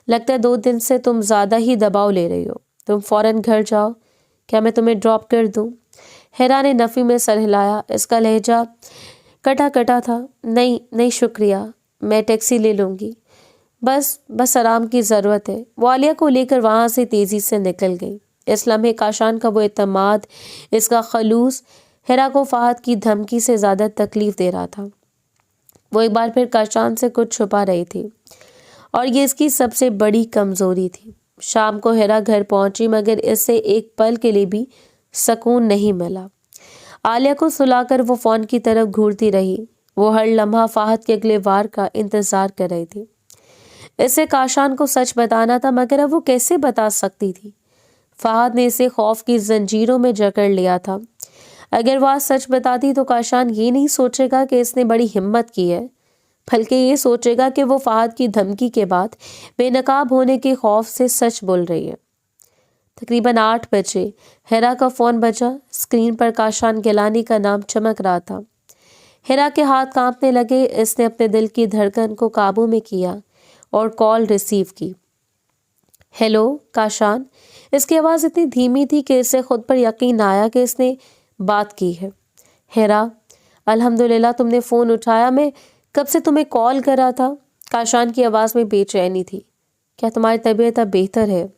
लगता है 2 दिन से तुम ज़्यादा ही दबाव ले रही हो। तुम फ़ौरन घर जाओ, क्या मैं तुम्हें ड्रॉप कर दूं? हीरा ने नफ़ी में सर हिलाया। इसका लहजा कटा कटा था। नहीं नहीं शुक्रिया, मैं टैक्सी ले लूँगी, बस आराम की ज़रूरत है। वो आलिया को लेकर वहाँ से तेज़ी से निकल गई। इस लम्हे काशान का वो एतमाद, इसका खलूस हीरा को फहद की धमकी से ज़्यादा तकलीफ़ दे रहा था। वो एक बार फिर काशान से कुछ छुपा रही थी और ये इसकी सबसे बड़ी कमज़ोरी थी। शाम को हीरा घर पहुंची, मगर इससे एक पल के लिए भी सुकून नहीं मिला। आलिया को सुलाकर वो फ़ोन की तरफ घूरती रही। वो हर लम्हा फहद के अगले वार का इंतज़ार कर रही थी। इसे काशान को सच बताना था, मगर अब वो कैसे बता सकती थी? फहद ने इसे खौफ की जंजीरों में जकड़ लिया था। अगर वह सच बताती तो काशान ये नहीं सोचेगा कि इसने बड़ी हिम्मत की है, बल्कि ये सोचेगा कि वो फहद की धमकी के बाद बेनकाब होने के खौफ से सच बोल रही है। तकरीबन 8 बजे हीरा का फ़ोन बजा। स्क्रीन पर काशान गिलानी का नाम चमक रहा था। हीरा के हाथ कांपने लगे। इसने अपने दिल की धड़कन को काबू में किया और कॉल रिसीव की। हेलो काशान। इसकी आवाज़ इतनी धीमी थी कि इसे खुद पर यकीन आया कि इसने बात की है। हीरा, अल्हम्दुलिल्लाह तुमने फ़ोन उठाया, मैं कब से तुम्हें कॉल कर रहा था। काशान की आवाज़ में बेचैनी थी। क्या तुम्हारी तबीयत अब बेहतर है?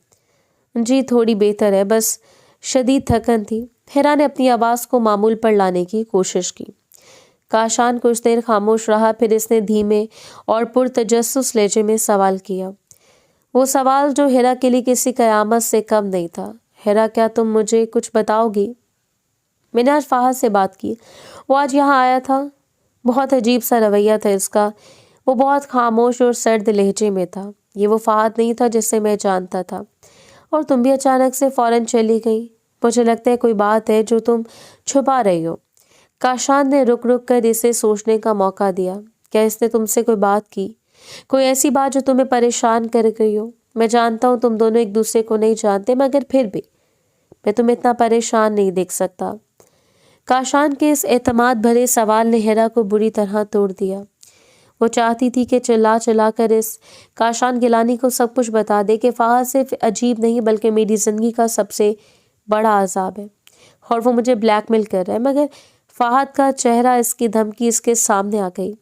जी थोड़ी बेहतर है, बस शदीद थकन थी। हीरा ने अपनी आवाज़ को मामूल पर लाने की कोशिश की। काशान कुछ देर खामोश रहा, फिर इसने धीमे और पुरतजस्सुस लहजे में सवाल किया। वो सवाल जो हीरा के लिए किसी क़यामत से कम नहीं था। हीरा, क्या तुम मुझे कुछ बताओगी? मैंने आज फहद से बात की। वो आज यहाँ आया था। बहुत अजीब सा रवैया था इसका। वो बहुत खामोश और सर्द लहजे में था। ये वो फहद नहीं था जिसे मैं जानता था। और तुम भी अचानक से फ़ौरन चली गई। मुझे लगता है कोई बात है जो तुम छुपा रही हो। काशान ने रुक रुक कर इसे सोचने का मौका दिया। क्या इसने तुमसे कोई बात की? कोई ऐसी बात जो तुम्हें परेशान कर गई हो? मैं जानता हूँ तुम दोनों एक दूसरे को नहीं जानते, मगर फिर भी मैं तुम्हें इतना परेशान नहीं देख सकता। काशान के इस एतमाद भरे सवाल ने हीरा को बुरी तरह तोड़ दिया। वो चाहती थी कि चिल्ला चिल्ला कर इस काशान गिलानी को सब कुछ बता दे कि फहद सिर्फ अजीब नहीं बल्कि मेरी ज़िंदगी का सबसे बड़ा अजाब है और वो मुझे ब्लैकमेल कर रहा है। मगर फहद का चेहरा, इसकी धमकी इसके सामने आ गई।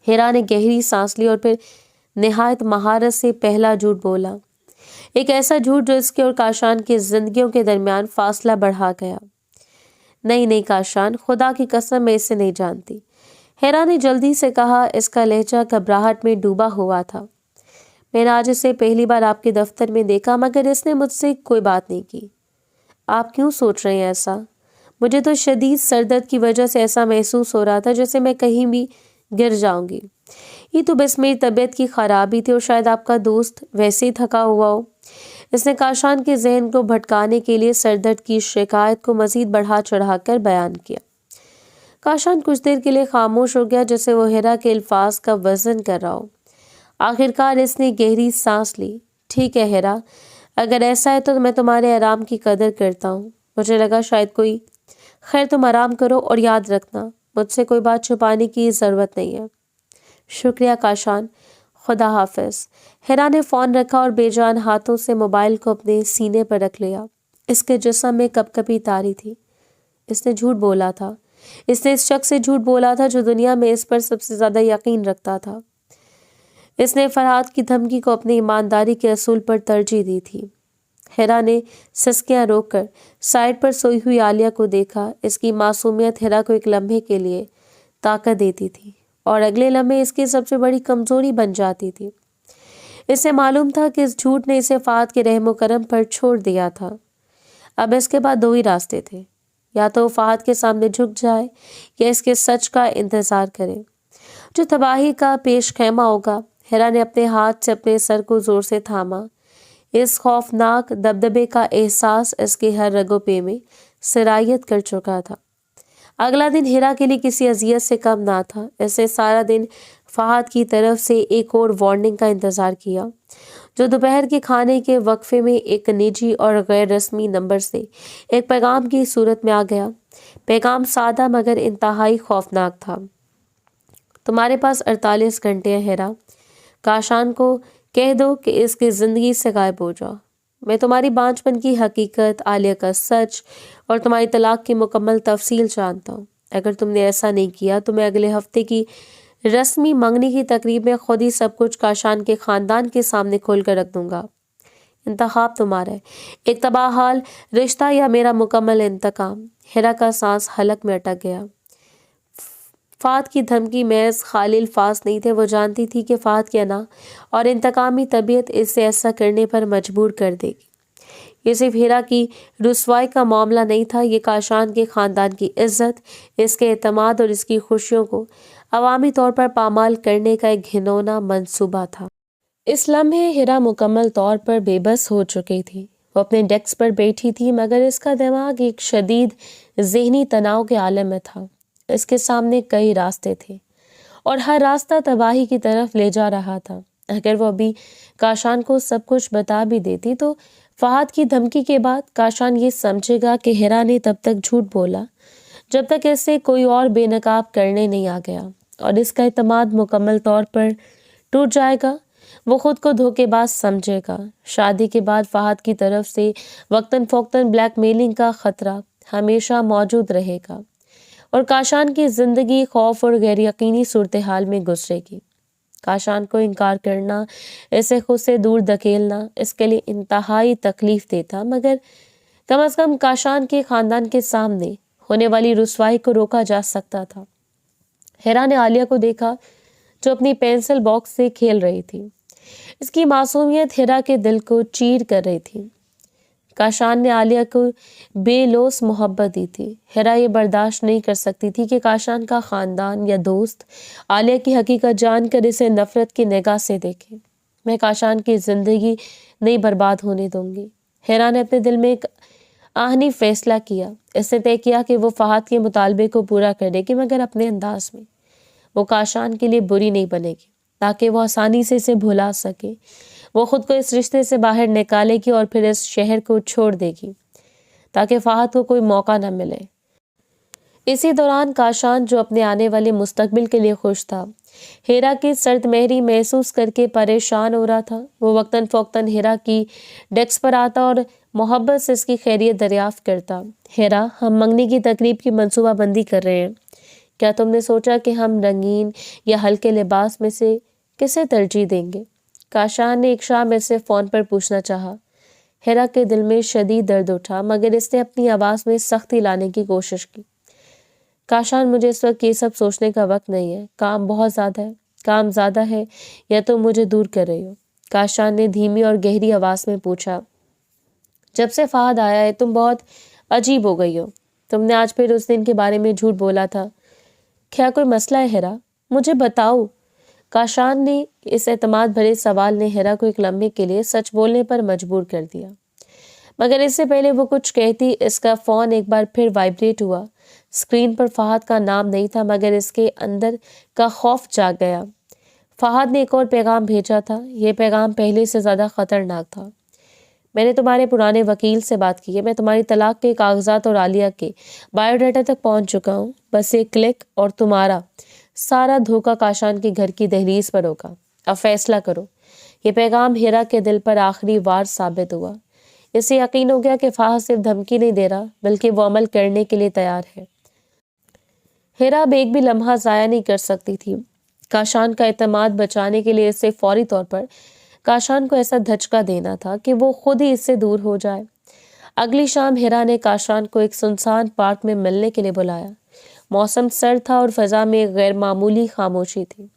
हीरा ने गहरी सांस ली और फिर निहायत महारत से पहला झूठ बोला। एक ऐसा झूठ जो इसके और काशान की जिंदगियों के दरमियान फासला बढ़ा गया। नहीं काशान, खुदा की कसम मैं इसे नहीं जानती। हीरा ने जल्दी से कहा। इसका लहजा घबराहट में डूबा हुआ था। मैंने आज इसे पहली बार आपके दफ्तर में देखा, मगर इसने मुझसे कोई बात नहीं की। आप क्यों सोच रहे हैं ऐसा? मुझे तो शदीद सरदर्द की वजह से ऐसा महसूस हो रहा था जैसे मैं कहीं भी गिर जाऊंगी। ये तो बस मेरी तबीयत की खराबी थी और शायद आपका दोस्त वैसे ही थका हुआ हो। इसने काशान के जहन को भटकाने के लिए सरदर्द की शिकायत को मजीद बढ़ा चढ़ाकर बयान किया। काशान कुछ देर के लिए खामोश हो गया, जैसे वो हीरा के अल्फाज का वजन कर रहा हो। आखिरकार इसने गहरी सांस ली। ठीक है हीरा, अगर ऐसा है तो मैं तुम्हारे आराम की कदर करता हूँ। मुझे लगा शायद कोई। खैर, तुम आराम करो और याद रखना, मुझसे कोई बात छुपाने की ज़रूरत नहीं है। शुक्रिया काशान, खुदा हाफिज। हिरा ने फ़ोन रखा और बेजान हाथों से मोबाइल को अपने सीने पर रख लिया। इसके जिस्म में कपकपी तारी थी। इसने झूठ बोला था। इसने इस शख्स से झूठ बोला था जो दुनिया में इस पर सबसे ज़्यादा यकीन रखता था। इसने फरहाद की धमकी को अपनी ईमानदारी के असूल पर तरजीह दी थी। हिरा ने सिसकियां रोककर साइड पर सोई हुई आलिया को देखा। इसकी मासूमियत हिरा को एक लम्हे के लिए ताकत देती थी और अगले लम्हे इसकी सबसे बड़ी कमजोरी बन जाती थी। इसे मालूम था कि इस झूठ ने इसे फहद के रहमो करम पर छोड़ दिया था। अब इसके बाद दो ही रास्ते थे, या तो फहद के सामने झुक जाए या इसके सच का इंतजार करे, जो तबाही का पेश खैमा होगा। हिरा ने अपने हाथ से अपने सर को जोर से थामा। इस खौफनाक दबदबे का एहसास इसके हर रगोपे में सिरायत कर चुका था। अगला दिन हिरा के लिए किसी अजियत से कम ना था। इसने सारा दिन फहद की तरफ से एक और वार्निंग का इंतज़ार किया, जो दोपहर के खाने के वक्फे में एक निजी और गैर रस्मी नंबर से एक पैगाम की सूरत में आ गया। पैगाम सादा मगर इंतहाई खौफनाक था। तुम्हारे पास 48 घंटे हैं हिरा। काशान को कह दो कि इसकी ज़िंदगी से गायब हो जाओ। मैं तुम्हारी बांझपन की हकीकत, आलिया का सच और तुम्हारी तलाक की मुकम्मल तफसील जानता हूँ। अगर तुमने ऐसा नहीं किया तो मैं अगले हफ्ते की रस्मी मंगनी की तकरीब में खुद ही सब कुछ काशान के ख़ानदान के सामने खोल कर रख दूंगा। इंतखाब तुम्हारा है, एक तबाहाल रिश्ता या मेरा मुकम्मल इंतकाम। हिरा का सांस हलक में अटक गया। फहद की धमकी महज खाली अल्फाज नहीं थे। वो जानती थी कि फहद की अना और इंतकामी तबीयत इसे ऐसा करने पर मजबूर कर देगी। ये सिर्फ हिरा की रुसवाई का मामला नहीं था, ये काशान के ख़ानदान की इज्जत, इसके एतमाद और इसकी खुशियों को अवामी तौर पर पामाल करने का एक घिनौना मंसूबा था। इस लम्हे हिरा मुकम्मल तौर पर बेबस हो चुकी थी। वो अपने डेस्क पर बैठी थी मगर इसका दिमाग एक शदीद ज़हनी तनाव के आलम में था। इसके सामने कई रास्ते थे और हर रास्ता तबाही की तरफ ले जा रहा था। अगर वो अभी काशान को सब कुछ बता भी देती तो फहद की धमकी के बाद काशान ये समझेगा कि हिरा ने तब तक झूठ बोला जब तक इससे कोई और बेनकाब करने नहीं आ गया, और इसका एतमाद मुकम्मल तौर पर टूट जाएगा। वो खुद को धोखेबाज समझेगा। शादी के बाद फहद की तरफ से वक्तन फ़ौक्तन ब्लैकमेलिंग का खतरा हमेशा मौजूद रहेगा और काशान की ज़िंदगी खौफ और गैर यकीनी सूरत हाल में गुजरेगी। काशान को इनकार करना, इसे खुद से दूर धकेलना इसके लिए इंतहाई तकलीफ देता, मगर कम अज़ कम काशान के ख़ानदान के सामने होने वाली रुसवाई को रोका जा सकता था। हिरा ने आलिया को देखा जो अपनी पेंसिल बॉक्स से खेल रही थी। इसकी मासूमियत हिरा के दिल को चीर कर रही थी। काशान ने आलिया को बेलोस मोहब्बत दी थी। हिरा ये बर्दाश्त नहीं कर सकती थी कि काशान का ख़ानदान या दोस्त आलिया की हकीकत जानकर इसे नफ़रत की निगाह से देखे। मैं काशान की ज़िंदगी नहीं बर्बाद होने दूंगी। हिरा ने अपने दिल में एक आहनी फैसला किया। इसने तय किया कि वो फहद के मुतालबे को पूरा करेगी, मगर अपने अंदाज में। वो काशान के लिए बुरी नहीं बनेगी ताकि वो आसानी से इसे भुला सके। वो खुद को इस रिश्ते से बाहर निकालेगी और फिर इस शहर को छोड़ देगी ताकि फहद को कोई मौका न मिले। इसी दौरान काशान, जो अपने आने वाले मुस्तकबिल के लिए खुश था, हिरा की सर्द महरी महसूस करके परेशान हो रहा था। वो वक्तन फ़ौक्तन हिरा की डेस्क पर आता और मोहब्बत से इसकी खैरियत दरियाफ्त करता। हिरा, हम मंगनी की तकरीब की मंसूबा बंदी कर रहे हैं। क्या तुमने सोचा कि हम रंगीन या हल्के लिबास में से किसे तरजीह देंगे? काशान ने एक शाम ऐसे फ़ोन पर पूछना चाहा। हिरा के दिल में शदीद दर्द उठा, मगर इसने अपनी आवाज़ में सख्ती लाने की कोशिश की। काशान, मुझे इस वक्त ये सब सोचने का वक्त नहीं है। काम बहुत ज़्यादा है। काम ज़्यादा है या तुम मुझे दूर कर रही हो? काशान ने धीमी और गहरी आवाज़ में पूछा। जब से फहद आया है तुम बहुत अजीब हो गई हो। तुमने आज फिर उस दिन के बारे में झूठ बोला था। क्या कोई मसला है हिरा? मुझे बताओ। काशान ने इस एतमाद भरे सवाल ने हिरा को एक लम्हे के लिए सच बोलने पर मजबूर कर दिया, मगर इससे पहले वो कुछ कहती इसका फ़ोन एक बार फिर वाइब्रेट हुआ। स्क्रीन पर फहद का नाम नहीं था, मगर इसके अंदर का खौफ जाग गया। फहद ने एक और पैगाम भेजा था। यह पैगाम पहले से ज़्यादा ख़तरनाक था। मैंने तुम्हारे पुराने वकील से बात की है। मैं तुम्हारी तलाक के कागजात और आलिया के बायोडाटा तक पहुंच चुका हूं। बस एक क्लिक और तुम्हारा सारा धोखा काशान के घर की दहलीज पर होगा। अब फैसला करो। ये पैगाम हिरा के दिल पर आखिरी वार साबित हुआ। इसे यकीन हो गया कि फाहद सिर्फ धमकी नहीं दे रहा बल्कि वो अमल करने के लिए तैयार है। हिरा अब एक भी लम्हा ज़ाया नहीं कर सकती थी। काशान का एतमाद बचाने के लिए इसे फौरी तौर पर काशान को ऐसा धचका देना था कि वो खुद ही इससे दूर हो जाए। अगली शाम हिरा ने काशान को एक सुनसान पार्क में मिलने के लिए बुलाया। मौसम सर्द था और फजा में गैर मामूली खामोशी थी।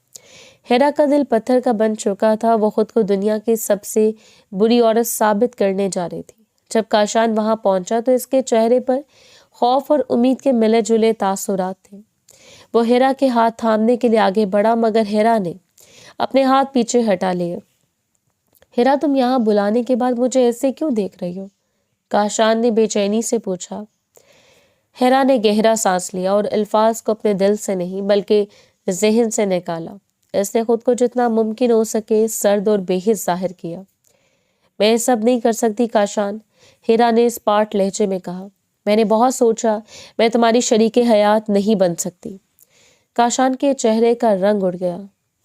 हिरा का दिल पत्थर का बन चुका था। वो खुद को दुनिया की सबसे बुरी औरत साबित करने जा रही थी। जब काशान वहां पहुंचा तो इसके चेहरे पर खौफ और उम्मीद के मिले जुले तासुरात थे। वो हिरा के हाथ थामने के लिए आगे बढ़ा मगर हिरा ने अपने हाथ पीछे हटा लिए। हिरा, तुम यहाँ बुलाने के बाद मुझे ऐसे क्यों देख रही हो? काशान ने बेचैनी से पूछा। हिरा ने गहरा सांस लिया और अल्फाज को अपने दिल से नहीं बल्कि जहन से निकाला। इसने खुद को जितना मुमकिन हो सके सर्द और बेहिस जाहिर किया। मैं सब नहीं कर सकती काशान, हिरा ने इस पार्ट लहजे में कहा। मैंने बहुत सोचा, मैं तुम्हारी शरीके हयात नहीं बन सकती। काशान के चेहरे का रंग उड़ गया।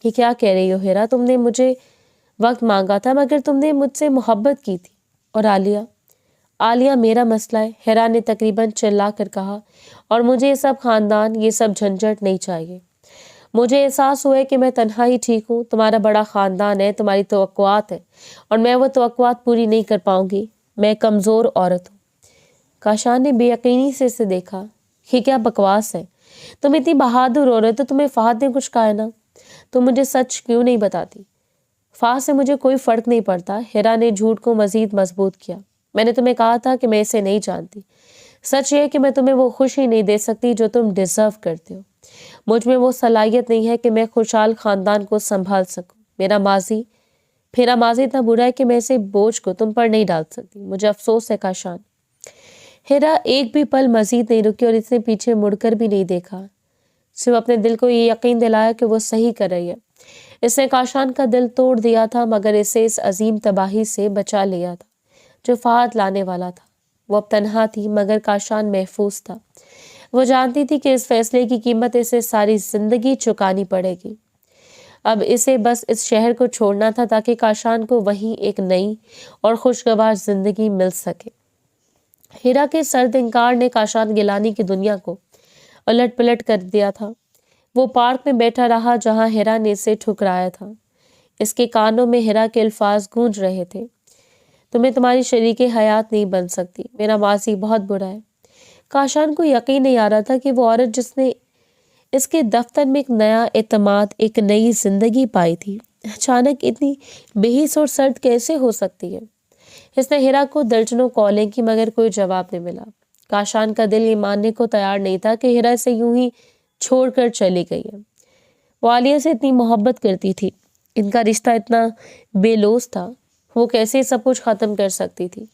कि क्या कह रही हो हिरा? तुमने मुझे वक्त मांगा था मगर तुमने मुझसे मोहब्बत की थी। और आलिया? आलिया मेरा मसला है, हिरा ने तकरीबन चिल्ला कर कहा। और मुझे ये सब खानदान, ये सब झंझट नहीं चाहिए। मुझे एहसास हुआ है कि मैं तन्हा ही ठीक हूँ। तुम्हारा बड़ा खानदान है, तुम्हारी तवक्कुआत है और मैं वो तवक्कुआत पूरी नहीं कर पाऊंगी। मैं कमज़ोर औरत हूँ। काशान ने बेयकीनी से इसे देखा। ये क्या बकवास है? तुम इतनी बहादुर औरत हो, तुम्हें फाहद ने कुछ कहा है ना? तुम मुझे सच क्यों नहीं बताती? फाहद से मुझे कोई फर्क नहीं पड़ता। हिरा ने झूठ को मजीद मजबूत किया। मैंने तुम्हें कहा था कि मैं इसे नहीं जानती। सच ये है कि मैं तुम्हें वो खुशी नहीं दे सकती जो तुम डिजर्व करते हो। मुझ में वो सलाहियत नहीं है कि मैं खुशहाल खानदान को संभाल सकूं। मेरा माजी इतना बुरा है कि मैं इसे बोझ को तुम पर नहीं डाल सकती। मुझे अफसोस है काशान। हिरा एक भी पल मजीद नहीं रुकी और इसने पीछे मुड़कर भी नहीं देखा। सिर्फ अपने दिल को ये यकीन दिलाया कि वो सही कर रही है। इसने काशान का दिल तोड़ दिया था मगर इसे इस अजीम तबाही से बचा लिया था जो फाहद लाने वाला था। वो अब तन्हा थी मगर काशान महफूज था। वो जानती थी कि इस फैसले की कीमत इसे सारी जिंदगी चुकानी पड़ेगी। अब इसे बस इस शहर को छोड़ना था ताकि काशान को वहीं एक नई और खुशगवार जिंदगी मिल सके। हिरा के सर्द इंकार ने काशान गिलानी की दुनिया को उलट पलट कर दिया था। वो पार्क में बैठा रहा जहां हिरा ने इसे ठुकराया था। इसके कानों में हिरा के अल्फाज गूंज रहे थे। तुम्हें तुम्हारी शरीके हयात नहीं बन सकती। मेरा माजी बहुत बुरा है। काशान को यकीन नहीं आ रहा था कि वो औरत जिसने इसके दफ्तर में एक नया एतमाद, एक नई जिंदगी पाई थी, अचानक इतनी बेहिस और सर्द कैसे हो सकती है। इसने हिरा को दर्जनों कॉलें की मगर कोई जवाब नहीं मिला। काशान का दिल ये मानने को तैयार नहीं था कि हिरा इसे यूं ही छोड़कर चली गई है। वो आलिया से इतनी मोहब्बत करती थी, इनका रिश्ता इतना बेलोस था, वो कैसे सब कुछ खत्म कर सकती थी।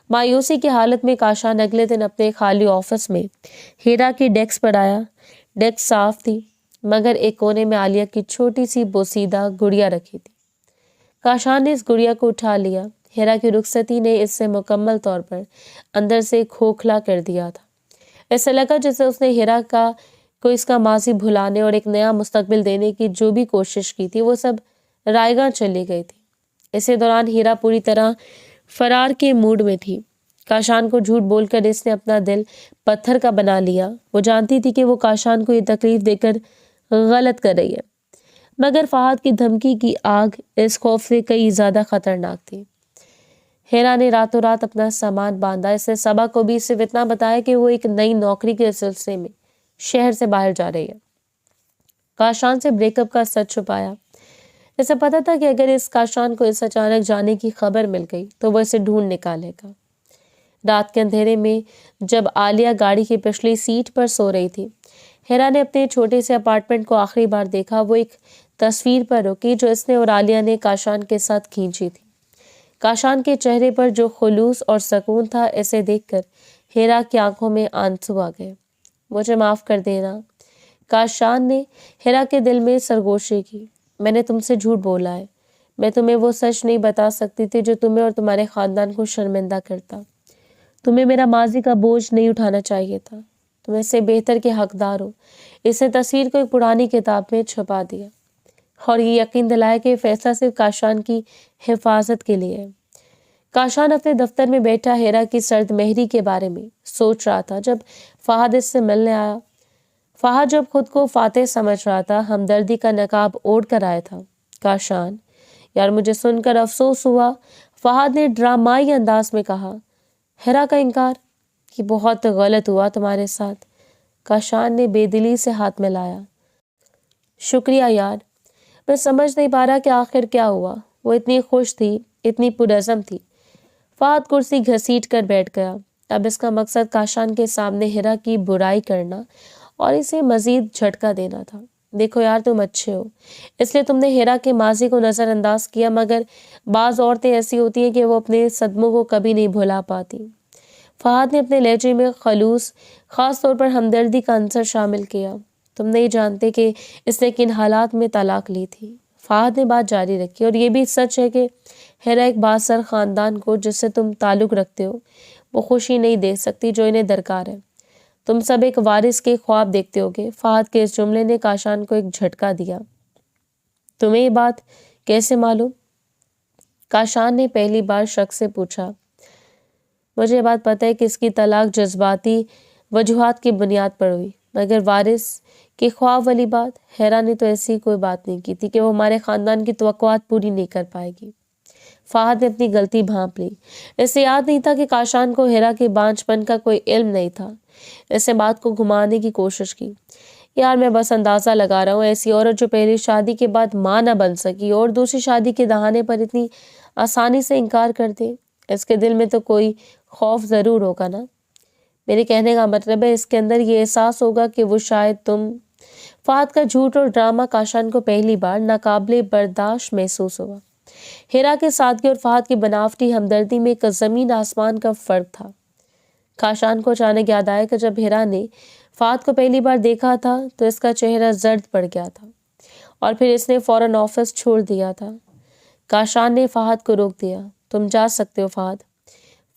मायूसी की हालत में काशान अगले दिन अपने खाली ऑफिस में हिरा की डेस्क पर आया। डेस्क साफ थी मगर एक कोने में आलिया की छोटी सी बोसीदा गुड़िया रखी थी। काशान ने इस गुड़िया को उठा लिया। हिरा की रुखसती ने इससे मुकम्मल तौर पर अंदर से खोखला कर दिया था। ऐसा लगा जैसे उसने हिरा को इसका माजी भुलाने और एक नया मुस्तकबिल देने की जो भी कोशिश की थी वो सब रायगा चली गई थी। इसी दौरान हिरा पूरी तरह फरार के मूड में थी। काशान को झूठ बोलकर इसने अपना दिल पत्थर का बना लिया। वो जानती थी कि वो काशान को ये तकलीफ देकर गलत कर रही है मगर फाहद की धमकी की आग इस खौफ से कई ज्यादा खतरनाक थी। हिरा ने रातों रात अपना सामान बांधा। इसने सबा को भी सिर्फ इतना बताया कि वो एक नई नौकरी के सिलसिले में शहर से बाहर जा रही है। काशान से ब्रेकअप का सच छुपाया। इसे पता था कि अगर इस काशान को इस अचानक जाने की खबर मिल गई तो वो इसे ढूंढ निकालेगा। रात के अंधेरे में जब आलिया गाड़ी की पिछली सीट पर सो रही थी, हिरा ने अपने छोटे से अपार्टमेंट को आखिरी बार देखा। वो एक तस्वीर पर रुकी जो इसने और आलिया ने काशान के साथ खींची थी। काशान के चेहरे पर जो खुलूस और सुकून था, इसे देखकर हिरा की आंखों में आंसू आ गए। मुझे माफ कर देना, काशान ने हिरा के दिल में सरगोशी की। मैंने तुमसे झूठ बोला है। मैं तुम्हें वो सच नहीं बता सकती थी जो तुम्हें और तुम्हारे खानदान को शर्मिंदा करता। तुम्हें मेरा माजी का बोझ नहीं उठाना चाहिए था। तुम इससे बेहतर के हकदार हो। इसने तस्वीर को एक पुरानी किताब में छुपा दिया। और ये यकीन दिलाया कि फैसला सिर्फ काशान की हिफाजत के लिए है। काशान अपने दफ्तर में बैठा हेरा की सर्द मेहरी के बारे में सोच रहा था जब फहद इससे मिलने आया। फहद जब खुद को फातेह समझ रहा था, हमदर्दी का नकाब ओढ़ कर आया था। काशान, यार मुझे सुनकर अफसोस हुआ, फहद ने ड्रामाई अंदाज में कहा। हेरा का इनकार कि बहुत गलत हुआ तुम्हारे साथ। काशान ने बेदिली से हाथ मिलाया। शुक्रिया यार, मैं समझ नहीं पा रहा कि आखिर क्या हुआ। वो इतनी खुश थी, इतनी पुरज़म थी। फहद कुर्सी घसीट कर बैठ गया। अब इसका मकसद काशान के सामने हिरा की बुराई करना और इसे मजीद झटका देना था। देखो यार, तुम अच्छे हो, इसलिए तुमने हिरा के माजी को नज़रअंदाज किया, मगर बाज़ औरतें ऐसी होती हैं कि वो अपने सदमों को कभी नहीं भुला पाती। फहद ने अपने लहजे में खलूस, ख़ास तौर पर हमदर्दी का अंसर शामिल किया। तुम नहीं जानते कि इसने किन हालात में तलाक ली थी। फहद ने बात जारी रखी। और ये भी सच है कि हेरा एक बासर ख़ानदान को जिससे तुम ताल्लुक़ रखते हो वो खुशी नहीं दे सकती जो इन्हें दरकार है। तुम सब एक वारिस के ख्वाब देखते होगे। फहद के इस जुमले ने काशान को एक झटका दिया। तुम्हें ये बात कैसे मालूम? काशान ने पहली बार शक से पूछा। मुझे बात पता है कि इसकी तलाक जज्बाती वजूहात की बुनियाद पर हुई, मगर वारिस के ख्वाब वाली बात, हेरा ने तो ऐसी कोई बात नहीं की थी कि वो हमारे ख़ानदान की तवक्कुआत पूरी नहीं कर पाएगी। फहद ने अपनी गलती भांप ली। इसे याद नहीं था कि काशान को हेरा के बांझपन का कोई इल्म नहीं था। इसने बात को घुमाने की कोशिश की। यार मैं बस अंदाज़ा लगा रहा हूँ, ऐसी औरत जो पहली शादी के बाद माँ न बन सकी और दूसरी शादी के दहाने पर इतनी आसानी से इनकार कर दे, इसके दिल में तो कोई खौफ ज़रूर होगा ना। मेरे कहने का मतलब है इसके अंदर ये एहसास होगा कि वो शायद तुम। फहद का झूठ और ड्रामा काशान को पहली बार नाकाबिले बर्दाश्त महसूस हुआ। हेरा के सादगी और फहद की बनावटी हमदर्दी में एक ज़मीन आसमान का फ़र्क था। काशान को अचानक याद आया कि जब हेरा ने फहद को पहली बार देखा था तो इसका चेहरा जर्द पड़ गया था और फिर इसने फ़ौरन ऑफिस छोड़ दिया था। काशान ने फहद को रोक दिया। तुम जा सकते हो फहद।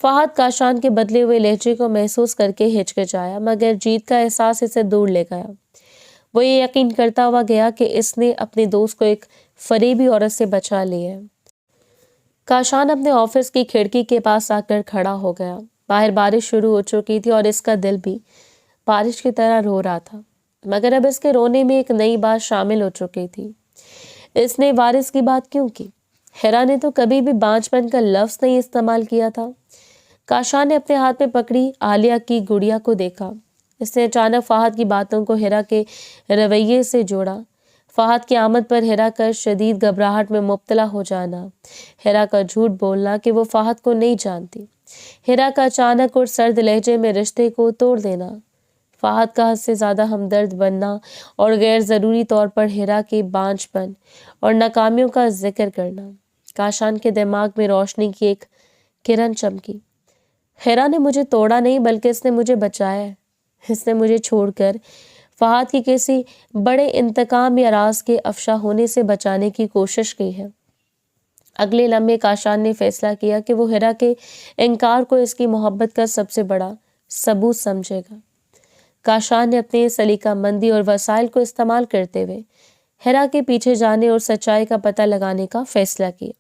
फहद काशान के बदले हुए लहजे को महसूस करके हिचकिचाया, मगर जीत का एहसास इसे दूर ले गया। वो ये यकीन करता हुआ गया कि इसने अपने दोस्त को एक फरेबी औरत से बचा लिया है। काशान अपने ऑफिस की खिड़की के पास आकर खड़ा हो गया। बाहर बारिश शुरू हो चुकी थी और इसका दिल भी बारिश की तरह रो रहा था, मगर अब इसके रोने में एक नई बात शामिल हो चुकी थी। इसने वारिस की बात क्यों की? हेरा ने तो कभी भी बांझपन का लफ्ज़ नहीं इस्तेमाल किया था। काशान ने अपने हाथ में पकड़ी आलिया की गुड़िया को देखा। इसने अचानक फहद की बातों को हेरा के रवैये से जोड़ा। फहद की आमद पर हेरा का शदीद घबराहट में मुब्तला हो जाना, हेरा का झूठ बोलना कि वो फहद को नहीं जानती, हेरा का अचानक और सर्द लहजे में रिश्ते को तोड़ देना, फहद का हद से ज़्यादा हमदर्द बनना और गैर ज़रूरी तौर पर हेरा के बांझपन और नाकामियों का जिक्र करना। काशान के दिमाग में रोशनी की एक किरण चमकी। हेरा ने मुझे तोड़ा नहीं, बल्कि इसने मुझे बचाया है। इसने मुझे छोड़कर फहद की किसी बड़े इंतकाम या राज के अफशा होने से बचाने की कोशिश की है। अगले लम्हे काशान ने फैसला किया कि वो हेरा के इनकार को इसकी मोहब्बत का सबसे बड़ा सबूत समझेगा। काशान ने अपने सलीका मंदी और वसाइल को इस्तेमाल करते हुए हेरा के पीछे जाने और सच्चाई का पता लगाने का फैसला किया।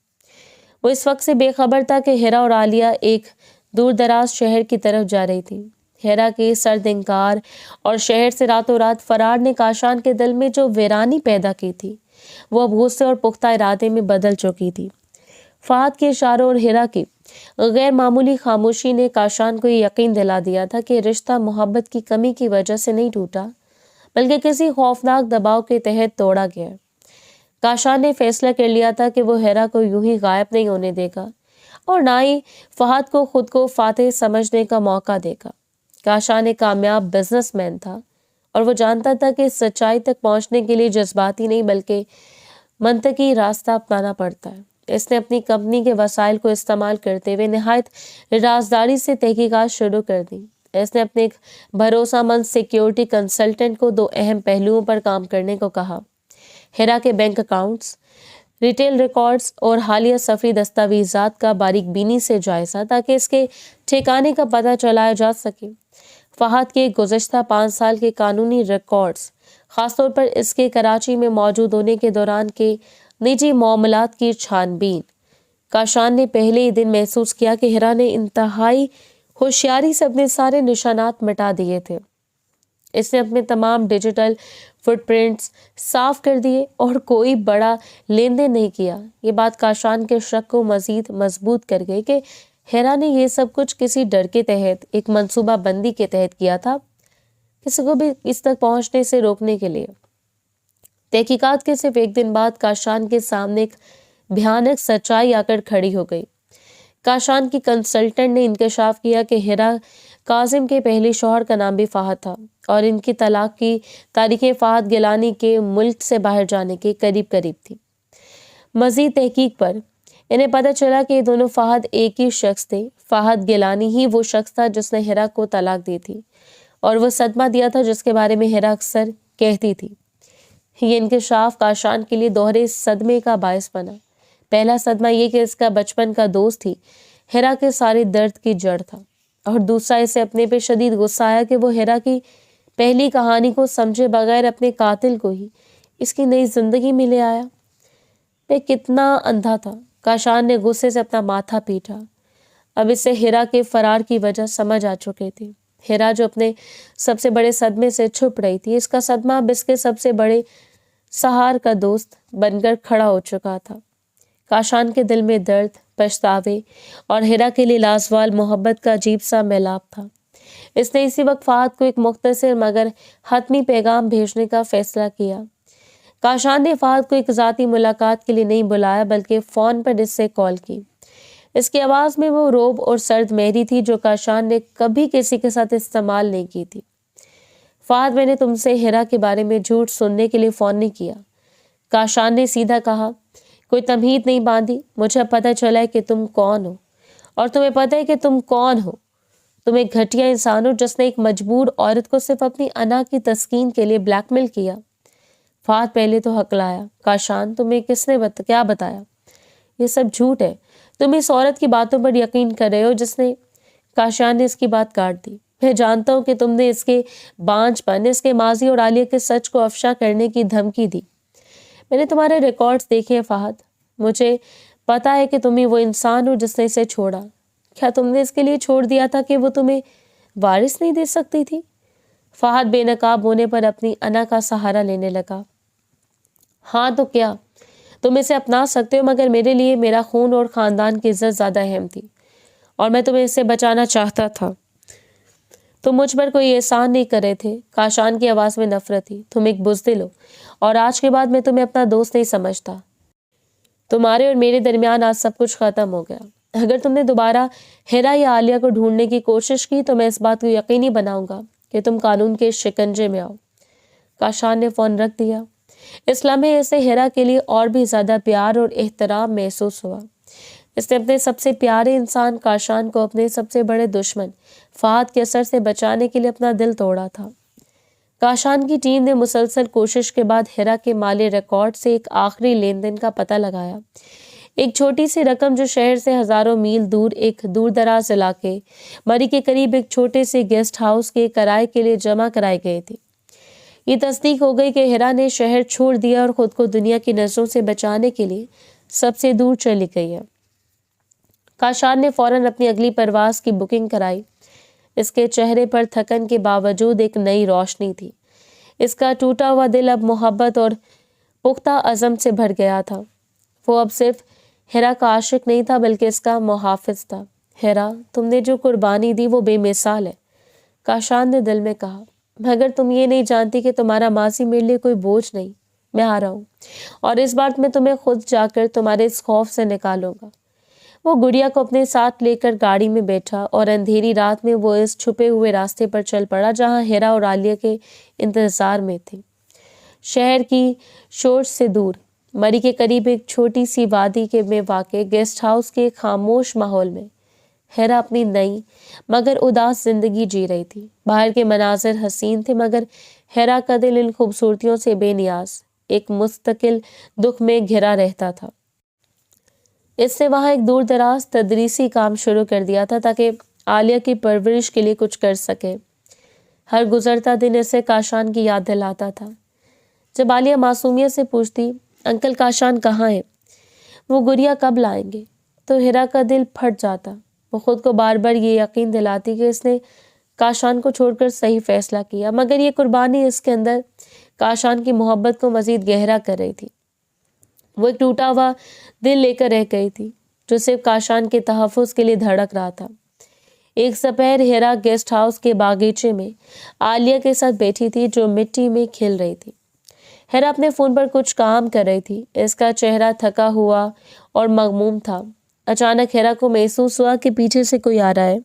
वो इस वक्त से बेखबर था कि हेरा और आलिया एक दूर दराज शहर की तरफ जा रही थी। हेरा के सर्द इंकार और शहर से रातों रात फरार ने काशान के दिल में जो वीरानी पैदा की थी वो अब गुस्से और पुख्ता इरादे में बदल चुकी थी। फहद के इशारों और हेरा की गैर मामूली खामोशी ने काशान को ये यकीन दिला दिया था कि रिश्ता मोहब्बत की कमी की वजह से नहीं टूटा, बल्कि किसी खौफनाक दबाव के तहत तोड़ा गया। काशान ने फैसला कर लिया था कि वो हेरा को यूं ही गायब नहीं होने देगा और ना ही फहद को खुद को फातेह समझने का मौका देगा। काशान एक कामयाब बिजनेसमैन था और वो जानता था कि सच्चाई तक पहुंचने के लिए जज्बाती नहीं बल्कि मंतकी रास्ता अपनाना पड़ता है। इसने अपनी कंपनी के वसाइल को इस्तेमाल करते हुए निहायत राजदारी से तहकीकात शुरू कर दी। इसने अपने एक भरोसामंद सिक्योरिटी कंसल्टेंट को दो अहम पहलुओं पर काम करने को कहा: हेरा के बैंक अकाउंट्स, रिटेल रिकॉर्ड्स और हालिया सफरी दस्तावेजात का बारीक बीनी से जायजा, ताकि इसके ठिकाने का पता चलाया जा सके। فہد کے گزشتہ 5 سال کے قانونی ریکارڈز، خاص طور پر اس کے کراچی میں موجود ہونے کے دوران کے نجی معاملات کی چھان بین، کاشان نے پہلے ہی دن محسوس کیا کہ ہیرا نے انتہائی ہوشیاری سے اپنے سارے نشانات مٹا دیے تھے۔ اس نے اپنے تمام ڈیجیٹل فٹ پرنٹس صاف کر دیے اور کوئی بڑا لین دین نہیں کیا۔ یہ بات کاشان کے شک کو مزید مضبوط کر گئی کہ ہیرا نے یہ سب کچھ کسی ڈر کے تحت، ایک منصوبہ بندی کے تحت کیا تھا، کسی کو بھی اس تک پہنچنے سے روکنے کے لیے۔ تحقیقات کے صرف ایک دن بعد کاشان کے سامنے ایک بھیانک سچائی آ کر کھڑی ہو گئی۔ کاشان کی کنسلٹنٹ نے انکشاف کیا کہ ہیرا کاظم کے پہلے شوہر کا نام بھی فہد تھا اور ان کی طلاق کی تاریخیں فہد گیلانی کے ملک سے باہر جانے کے قریب تھی۔ مزید تحقیق پر انہیں پتہ چلا کہ یہ دونوں فہد ایک ہی شخص تھے۔ فہد گیلانی ہی وہ شخص تھا جس نے ہیرا کو طلاق دی تھی اور وہ صدمہ دیا تھا جس کے بارے میں ہیرا اکثر کہتی تھی۔ یہ انکشاف کاشان کے لیے دوہرے صدمے کا باعث بنا۔ پہلا صدمہ یہ کہ اس کا بچپن کا دوست ہی ہیرا کے سارے درد کی جڑ تھا، اور دوسرا اسے اپنے پہ شدید غصہ آیا کہ وہ ہیرا کی پہلی کہانی کو سمجھے بغیر اپنے قاتل کو ہی اس کی نئی زندگی میں لے آیا۔ وہ کتنا اندھا تھا۔ کاشان نے غصے سے اپنا ماتھا پیٹا۔ اب اسے ہیرا کے فرار کی وجہ سمجھ آ چکے تھی۔ ہیرا جو اپنے سب سے بڑے صدمے سے چھپ رہی تھی، اس کا صدمہ اب اس کے سب سے بڑے سہار کا دوست بن کر کھڑا ہو چکا تھا۔ کاشان کے دل میں درد، پچھتاوے اور ہیرا کے لیے لازوال محبت کا عجیب سا میلاب تھا۔ اس نے اسی وقت فہد کو ایک مختصر مگر حتمی پیغام بھیجنے کا فیصلہ کیا۔ کاشان نے فہد کو ایک ذاتی ملاقات کے لیے نہیں بلایا بلکہ فون پر اس سے کال کی۔ اس کی آواز میں وہ روب اور سرد مہری تھی جو کاشان نے کبھی کسی کے ساتھ استعمال نہیں کی تھی۔ فہد، میں نے تم سے ہیرا کے بارے میں جھوٹ سننے کے لیے فون نہیں کیا، کاشان نے سیدھا کہا۔ کوئی تمہید نہیں باندھی۔ مجھے پتہ چلا ہے کہ تم کون ہو، اور تمہیں پتہ ہے کہ تم کون ہو۔ تم ایک گھٹیا انسان ہو جس نے ایک مجبور عورت کو صرف اپنی انا کی تسکین کے لیے بلیک میل کیا۔ فہد پہلے تو ہکلایا۔ کاشان، تمہیں کس نے کیا بتایا؟ یہ سب جھوٹ ہے۔ تم اس عورت کی باتوں پر یقین کر رہے ہو جس نے… کاشان نے اس کی بات کاٹ دی۔ میں جانتا ہوں کہ تم نے اس کے بانجھ پن، اس کے ماضی اور عالیہ کے سچ کو افشا کرنے کی دھمکی دی۔ میں نے تمہارے ریکارڈز دیکھے ہیں فہد۔ مجھے پتا ہے کہ تم ہی وہ انسان ہو جس نے اسے چھوڑا۔ کیا تم نے اس کے لیے چھوڑ دیا تھا کہ وہ تمہیں وارث نہیں دے سکتی تھی؟ فہد بے نقاب ہونے پر اپنی انا کا سہارا لینے لگا۔ ہاں تو کیا؟ تم اسے اپنا سکتے ہو، مگر میرے لیے میرا خون اور خاندان کی عزت زیادہ اہم تھی، اور میں تمہیں اس سے بچانا چاہتا تھا۔ تم مجھ پر کوئی احسان نہیں کر رہے تھے۔ کاشان کی آواز میں نفرت تھی۔ تم ایک بزدل ہو، اور آج کے بعد میں تمہیں اپنا دوست نہیں سمجھتا۔ تمہارے اور میرے درمیان آج سب کچھ ختم ہو گیا۔ اگر تم نے دوبارہ ہیرا یا عالیہ کو ڈھونڈنے کی کوشش کی تو میں اس بات کو یقینی بناؤں گا کہ تم قانون کے شکنجے میں آؤ۔ کاشان نے فون رکھ دیا۔ اس لمحے اسے ہیرا کے لیے اور بھی زیادہ پیار اور احترام محسوس ہوا۔ اس نے اپنے سب سے پیارے انسان کاشان کو اپنے سب سے بڑے دشمن فہد کے اثر سے بچانے کے لیے اپنا دل توڑا تھا۔ کاشان کی ٹیم نے مسلسل کوشش کے بعد ہیرا کے مالی ریکارڈ سے ایک آخری لین دین کا پتہ لگایا۔ ایک چھوٹی سی رقم جو شہر سے ہزاروں میل دور ایک دور دراز علاقے مری کے قریب ایک چھوٹے سے گیسٹ ہاؤس کے کرائے کے لیے جمع کرائی گئی تھی۔ یہ تصدیق ہو گئی کہ ہیرا نے شہر چھوڑ دیا اور خود کو دنیا کی نظروں سے بچانے کے لیے سب سے دور چلی گئی ہے۔ کاشان نے فوراً اپنی اگلی پرواز کی بکنگ کرائی۔ اس کے چہرے پر تھکن کے باوجود ایک نئی روشنی تھی۔ اس کا ٹوٹا ہوا دل اب محبت اور پختہ عزم سے بھر گیا تھا۔ وہ اب صرف ہیرا کا عاشق نہیں تھا بلکہ اس کا محافظ تھا۔ ہیرا، تم نے جو قربانی دی وہ بے مثال ہے، کاشان نے دل میں کہا، مگر تم یہ نہیں جانتی کہ تمہارا ماضی میرے لیے کوئی بوجھ نہیں۔ میں آ رہا ہوں، اور اس بار میں تمہیں خود جا کر تمہارے اس خوف سے نکالوں گا۔ وہ گڑیا کو اپنے ساتھ لے کر گاڑی میں بیٹھا اور اندھیری رات میں وہ اس چھپے ہوئے راستے پر چل پڑا جہاں ہیرا اور عالیہ کے انتظار میں تھی۔ شہر کی شور سے دور، مری کے قریب ایک چھوٹی سی وادی میں واقع گیسٹ ہاؤس کے خاموش ماحول میں ہیرا اپنی نئی مگر اداس زندگی جی رہی تھی۔ باہر کے مناظر حسین تھے مگر ہیرا کا دل ان خوبصورتیوں سے بے نیاز ایک مستقل دکھ میں گھرا رہتا تھا۔ اس نے وہاں ایک دور دراز تدریسی کام شروع کر دیا تھا تاکہ عالیہ کی پرورش کے لیے کچھ کر سکے۔ हर गुजरता दिन इसे काशान की याद दिलाता था। जब आलिया मासूमियत से पूछती, अंकल काशान कहाँ है, वो गुड़िया कब लाएंगे, तो हिरा का दिल फट जाता। वो खुद को बार बार ये यकीन दिलाती कि इसने काशान को छोड़कर सही फैसला किया, मगर ये कुर्बानी इसके अंदर काशान की मोहब्बत को मजीद गहरा कर रही थी। वो एक टूटा हुआ दिल लेकर रह गई थी जो सिर्फ काशान के तहफ़्फ़ुज़ के लिए धड़क रहा था। एक दोपहर हिरा गेस्ट हाउस के बागीचे में आलिया के साथ बैठी थी जो मिट्टी में खिल रही थी। हिरा अपने फ़ोन पर कुछ काम कर रही थी। इसका चेहरा थका हुआ और मगमूम था। अचानक हिरा को महसूस हुआ कि पीछे से कोई आ रहा है।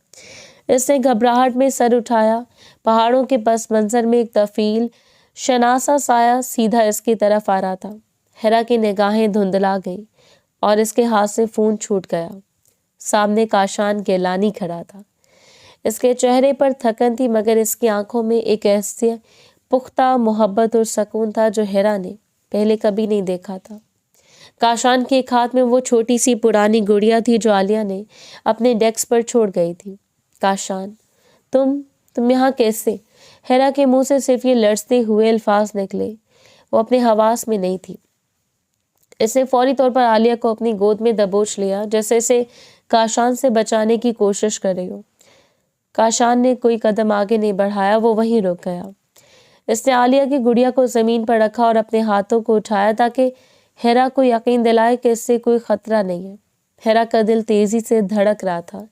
इसने घबराहट में सर उठाया। पहाड़ों के पस मंजर में एक तफील शनासा साया सीधा इसकी तरफ आ रहा था। हिरा की निगाहें धुंधला गई और इसके हाथ से फ़ोन छूट गया। सामने काशान गिलानी खड़ा था। इसके चेहरे पर थकन थी, मगर इसकी आंखों में एक ऐसी पुख्ता मोहब्बत और सुकून था जो हिरा ने पहले कभी नहीं देखा था। काशान के एक हाथ में वो छोटी सी पुरानी गुड़िया थी जो आलिया ने अपने डेस्क पर छोड़ गई थी। काशान, तुम यहाँ कैसे? हिरा के मुंह से सिर्फ ये लड़ते हुए अल्फाज निकले। वो अपने हवास में नहीं थी। इसने फौरी तौर पर आलिया को अपनी गोद में दबोच लिया, जैसे इसे काशान से बचाने की कोशिश कर रही हो। काशान ने कोई कदम आगे नहीं बढ़ाया, वो वहीं रुक गया। इसने आलिया की गुड़िया को जमीन पर रखा और अपने हाथों को उठाया ताकि हिरा को यकीन दिलाए कि इससे कोई खतरा नहीं है। हिरा का दिल तेजी से धड़क रहा था।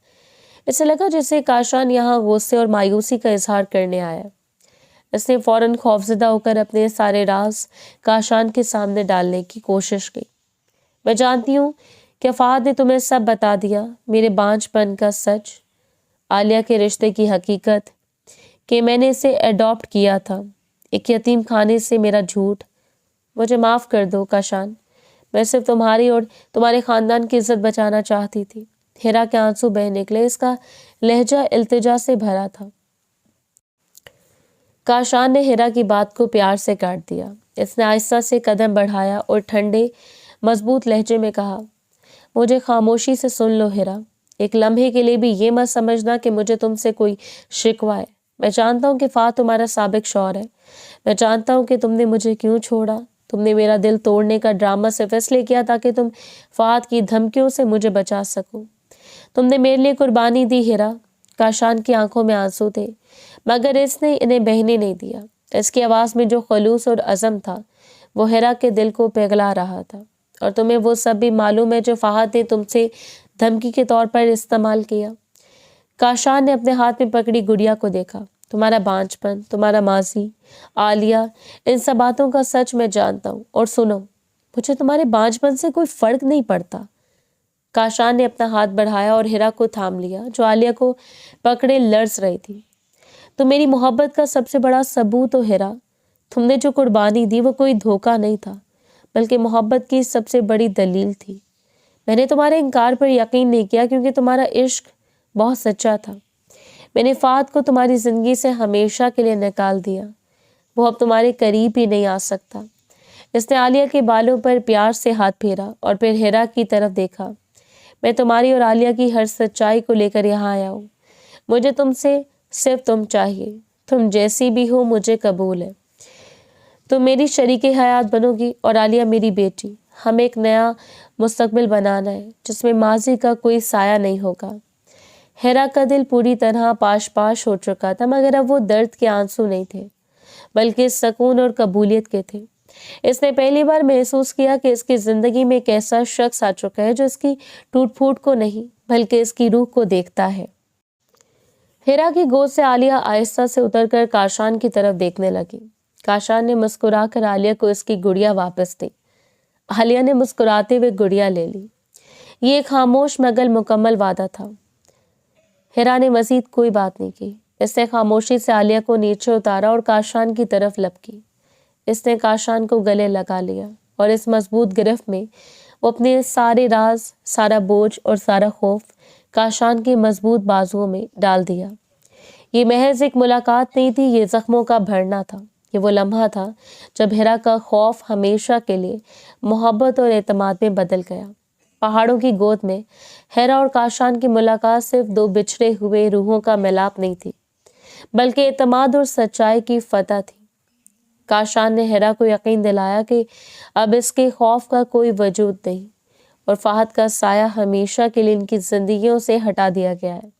इसे लगा जैसे काशान यहाँ गुस्से और मायूसी का इजहार करने आया। इसने फौरन खौफजदा होकर अपने सारे राज काशान के सामने डालने की कोशिश की। मैं जानती हूँ कि फहद ने तुम्हें सब बता दिया, मेरे बांझपन का सच, आलिया के रिश्ते की हकीकत, कि मैंने इसे अडॉप्ट किया था, एक यतीम खाने से, मेरा झूठ। मुझे माफ़ कर दो काशान, मैं सिर्फ तुम्हारी और तुम्हारे ख़ानदान की इज्जत बचाना चाहती थी। हिरा के आंसू बह निकले। इसका लहजा इल्तिजा से भरा था। काशान ने हिरा की बात को प्यार से काट दिया। इसने आहिस्ता से कदम बढ़ाया और ठंडे मजबूत लहजे में कहा, मुझे खामोशी से सुन लो हिरा। एक लम्हे के लिए भी ये मत समझना कि मुझे तुमसे कोई शिकवा है। मैं जानता हूँ कि फहद तुम्हारा साबिक शौहर है। मैं जानता हूँ कि तुमने मुझे क्यों छोड़ा। तुमने मेरा दिल तोड़ने का ड्रामा सिर्फ इसलिए किया ताकि तुम फहद की धमकियों से मुझे बचा सको। तुमने मेरे लिए कुर्बानी दी हिरा। काशान की आंखों में आंसू थे, मगर इसने इन्हें बहने नहीं दिया। इसकी आवाज़ में जो खलूस और अज़म था वो हिरा के दिल को पिघला रहा था। और तुम्हें वो सब भी मालूम है जो फहद ने तुमसे धमकी के तौर पर इस्तेमाल किया। काशान ने अपने हाथ में पकड़ी गुड़िया को देखा। तुम्हारा बांझपन, तुम्हारा माजी, आलिया, इन सब बातों का सच मैं जानता हूँ। और सुनो, मुझे तुम्हारे बांझपन से कोई फर्क नहीं पड़ता। काशान ने अपना हाथ बढ़ाया और हिरा को थाम लिया जो आलिया को पकड़े लर्ज रही थी। तो मेरी मोहब्बत का सबसे बड़ा सबूत हो हिरा। तुमने जो कुर्बानी दी वो कोई धोखा नहीं था, बल्कि मोहब्बत की सबसे बड़ी दलील थी। मैंने तुम्हारे इनकार पर यकीन नहीं किया क्योंकि तुम्हारा इश्क बहुत सच्चा था। मैंने फहद को तुम्हारी ज़िंदगी से हमेशा के लिए निकाल दिया। वो अब तुम्हारे करीब ही नहीं आ सकता। इसने आलिया के बालों पर प्यार से हाथ फेरा और फिर हिरा की तरफ देखा। मैं तुम्हारी और आलिया की हर सच्चाई को लेकर यहाँ आया हूँ। मुझे तुमसे सिर्फ तुम चाहिए। तुम जैसी भी हो मुझे कबूल है। तुम मेरी शरीके हयात बनोगी और आलिया मेरी बेटी। हमें एक नया मुस्तकबिल बनाना है जिसमें माजी का कोई साया नहीं होगा। हिरा का दिल पूरी तरह पाश पाश हो चुका था, मगर अब वो दर्द के आंसू नहीं थे, बल्कि सुकून और कबूलियत के थे। इसने पहली बार महसूस किया कि इसकी ज़िंदगी में एक ऐसा शख्स आ चुका है जो इसकी टूट फूट को नहीं बल्कि इसकी रूह को देखता है। हिरा की गोद से आलिया आहिस्ता से उतरकर काशान की तरफ देखने लगी। काशान ने मुस्कुराकर आलिया को इसकी गुड़िया वापस दी। आलिया ने मुस्कुराते हुए गुड़िया ले ली। ये एक खामोश मगर मुकम्मल वादा था। हिरा ने मजीद कोई बात नहीं की। इसने खामोशी से आलिया को नीचे उतारा और काशान की तरफ लपकी। इसने काशान को गले लगा लिया और इस मजबूत गिरफ्त में वो अपने सारे राज, सारा बोझ और सारा खौफ काशान के मजबूत बाजुओं में डाल दिया। ये महज एक मुलाकात नहीं थी, ये जख्मों का भरना था। ये वो लम्हा था जब हिरा का खौफ हमेशा के लिए मोहब्बत और एतमाद में बदल गया। पहाड़ों की गोद में हिरा और काशान की मुलाकात सिर्फ दो बिछड़े हुए रूहों का मिलाप नहीं थी, बल्कि एतमाद और सच्चाई की फतह थी। काशान ने हिरा को यकीन दिलाया कि अब इसके खौफ का कोई वजूद नहीं और फहद का साया हमेशा के लिए इनकी जिंदगियों से हटा दिया गया है।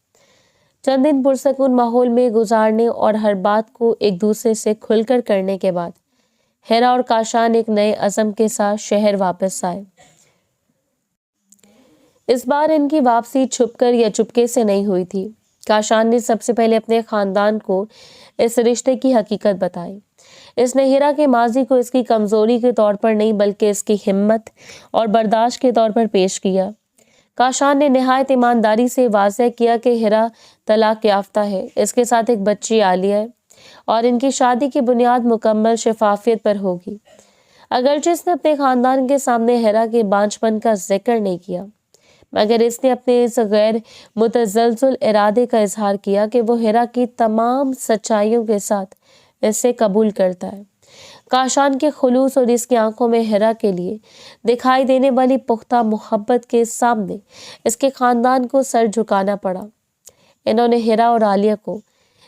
चंद दिन पुरसकून माहौल में गुजारने और हर बात को एक दूसरे से खुलकर करने के बाद हिरा और काशान एक नए अज़म के साथ शहर वापस आए। इस बार इनकी वापसी छुपकर या चुपके से नहीं हुई थी। काशान ने सबसे पहले अपने खानदान को इस रिश्ते की हकीकत बताई। इसने हिरा के माजी को इसकी कमजोरी के तौर पर नहीं बल्कि इसकी हिम्मत और बर्दाश्त के तौर पर पेश किया। काशान ने निहायत ईमानदारी से वाज़ेह किया कि हिरा तलाक याफ्ता है, इसके साथ एक बच्ची आलिया है और इनकी शादी की बुनियाद मुकम्मल शफाफियत पर होगी। अगरचे इसने अपने खानदान के सामने हिरा के बांझपन का जिक्र नहीं किया, मगर इसने अपने इस गैर मुतज़लज़ल इरादे का इजहार किया कि वो हिरा की तमाम सच्चाइयों के साथ इसे कबूल करता है। काशान के खुलूस और इसकी आंखों में हिरा के लिए दिखाई देने वाली पुख्ता मोहब्बत के सामने इसके खानदान को सर झुकाना पड़ा। इन्होंने हिरा और आलिया को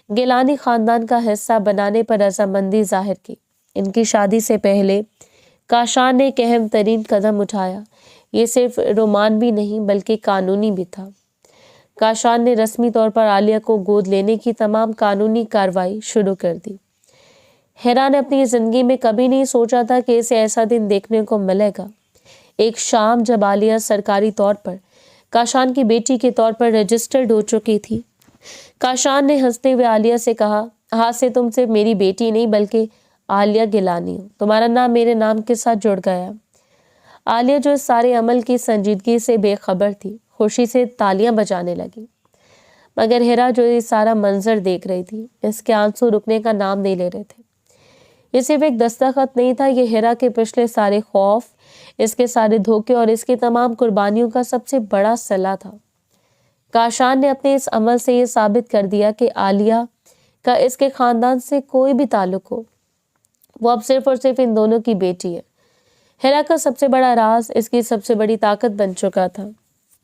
गिलानी खानदान का हिस्सा बनाने पर रजामंदी जाहिर की। इनकी शादी से पहले काशान ने एक अहम तरीन कदम उठाया। ये सिर्फ रोमानवी नहीं बल्कि कानूनी भी था। काशान ने रस्मी तौर पर आलिया को गोद लेने की तमाम कानूनी कार्रवाई शुरू कर दी। हिरा ने अपनी जिंदगी में कभी नहीं सोचा था कि इसे ऐसा दिन देखने को मिलेगा। एक शाम जब आलिया सरकारी तौर पर काशान की बेटी के तौर पर रजिस्टर्ड हो चुकी थी, काशान ने हंसते हुए आलिया से कहा, आज से तुम सिर्फ मेरी बेटी नहीं बल्कि आलिया गिलानी हो। तुम्हारा नाम मेरे नाम के साथ जुड़ गया। आलिया जो इस सारे अमल की संजीदगी से बेखबर थी, खुशी से तालियां बजाने लगी। मगर हिरा जो ये सारा मंजर देख रही थी, इसके आंसू रुकने का नाम नहीं ले रहे थे। ये सिर्फ एक दस्तखत नहीं था, ये हिरा के पिछले सारे खौफ, इसके सारे धोखे और इसकी तमाम कुर्बानियों का सबसे बड़ा सिला था। काशान ने अपने इस अमल से ये साबित कर दिया कि आलिया का इसके खानदान से कोई भी ताल्लुक हो, वो अब सिर्फ और सिर्फ इन दोनों की बेटी है। हिरा का सबसे बड़ा राज इसकी सबसे बड़ी ताकत बन चुका था।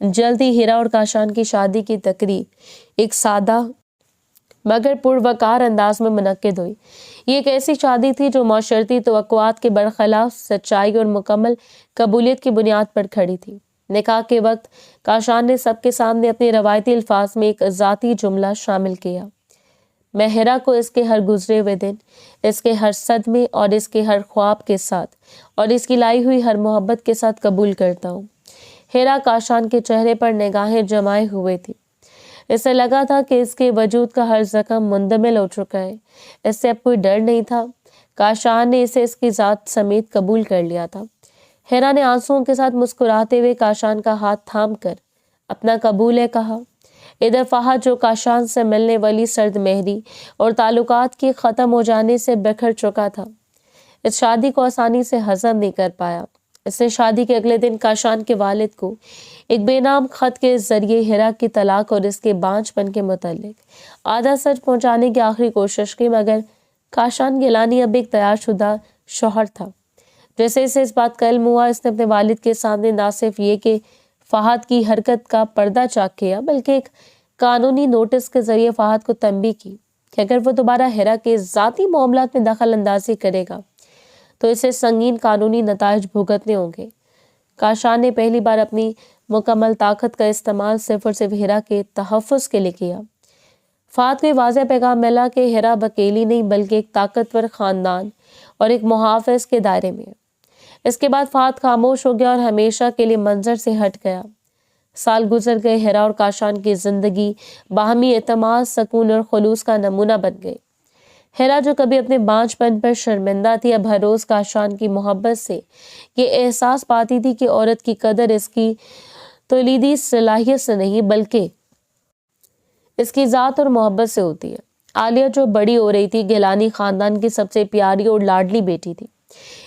जल्द ही हिरा और काशान की शादी की तकरीब एक सादा मगर पुरवकार अंदाज में मुनक्किद हुई। ये एक ऐसी शादी थी जो माशरती तवक्कुआत के बरखिलाफ सच्चाई और मुकम्मल कबूलियत की बुनियाद पर खड़ी थी। निकाह के वक्त काशान ने सबके सामने अपने रवायती अल्फाज में एक ज़ाती जुमला शामिल किया, मैं हिरा को इसके हर गुजरे हुए दिन, इसके हर सदमे और इसके हर ख्वाब के साथ और इसकी लाई हुई हर मोहब्बत के साथ कबूल करता हूँ। हिरा काशान के चेहरे पर निगाहें जमाए हुए थी। इसे लगा था कि इसके वजूद का हर जख्म मुंदमिल हो चुका है। इससे अब कोई डर नहीं था। काशान ने इसे इसकी ज़ात समेत कबूल कर लिया था। हिरा ने आंसुओं के साथ मुस्कुराते हुए काशान का हाथ थाम कर अपना कबूल है कहा। इधर फहद जो काशान से मिलने वाली सर्द मेहरी और ताल्लुकात के ख़त्म हो जाने से बिखर चुका था, इस शादी को आसानी से हजम नहीं कर पाया। इसने शादी के अगले दिन काशान के वालिद को एक बेनाम खत के जरिए हिरा की तलाक और इसके बांझपन के मुतालिक आधा सच पहुंचाने की आखिरी कोशिश की, मगर काशान गिलानी अब एक तैयारशुदा शौहर था। जैसे इसे इस बात का इल्म हुआ, इसने अपने वालिद के सामने ना सिर्फ ये कि फहद की हरकत का पर्दा चाक किया, बल्कि एक कानूनी नोटिस के जरिए फहद को तंबीह की कि अगर वो दोबारा हिरा के ज़ाती मामलात में दखल अंदाजी करेगा तो इसे संगीन कानूनी नताइज भुगतने होंगे। काशान ने पहली बार अपनी मुकम्मल ताकत का इस्तेमाल सिर्फ और सिर्फ हिरा के तहफ़्फ़ुज़ के लिए किया। फहद को ये वाज़ेह पैगाम मिला कि हिरा अकेली नहीं बल्कि एक ताकतवर ख़ानदान और एक मुहाफ़िज़ के दायरे में है। इसके बाद फहद खामोश हो गया और हमेशा के लिए मंजर से हट गया। साल गुजर गए। हिरा और काशान की जिंदगी बाहमी एतमाद, सकून और खुलूस का नमूना बन गई। हिरा जो कभी अपने बांझपन पर शर्मिंदा थी, अब हर रोज काशान की मोहब्बत से ये एहसास पाती थी कि औरत की कदर इसकी तौलीदी सलाहियत से नहीं बल्कि इसकी ज़ात और मोहब्बत से होती है। आलिया जो बड़ी हो रही थी, गिलानी खानदान की सबसे प्यारी और लाडली बेटी थी।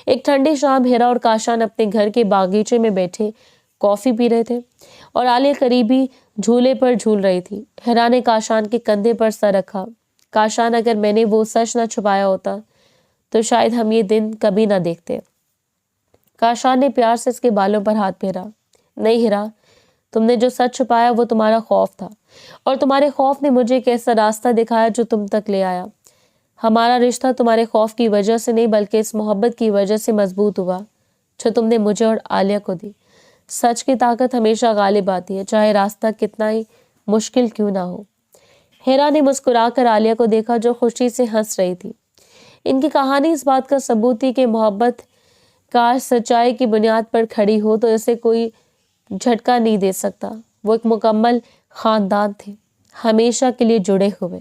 एक ठंडी शाम हिरा और काशान अपने घर के बागीचे में बैठे कॉफ़ी पी रहे थे और आलिया करीबी झूले पर झूल रही थी। हिरा ने काशान के कंधे पर सर रखा। काशान, अगर मैंने वो सच न छुपाया होता तो शायद हम ये दिन कभी ना देखते। काशान ने प्यार से इसके बालों पर हाथ फेरा। नहीं हिरा, तुमने जो सच छुपाया वो तुम्हारा खौफ था। اور تمہارے خوف نے مجھے ایک ایسا راستہ دکھایا جو تم تک لے آیا۔ ہمارا رشتہ تمہارے خوف کی وجہ سے نہیں بلکہ اس محبت کی وجہ سے مضبوط ہوا جو تم نے مجھے اور عالیہ کو دی۔ سچ کی طاقت ہمیشہ غالب آتی ہے، چاہے راستہ کتنا ہی مشکل کیوں نہ ہو۔ ہیرا نے مسکرا کر عالیہ کو دیکھا جو خوشی سے ہنس رہی تھی۔ ان کی کہانی اس بات کا ثبوت تھی کہ محبت کاش سچائی کی بنیاد پر کھڑی ہو تو اسے کوئی جھٹکا نہیں دے سکتا۔ وہ ایک مکمل خاندان تھے، ہمیشہ کے لیے جڑے ہوئے۔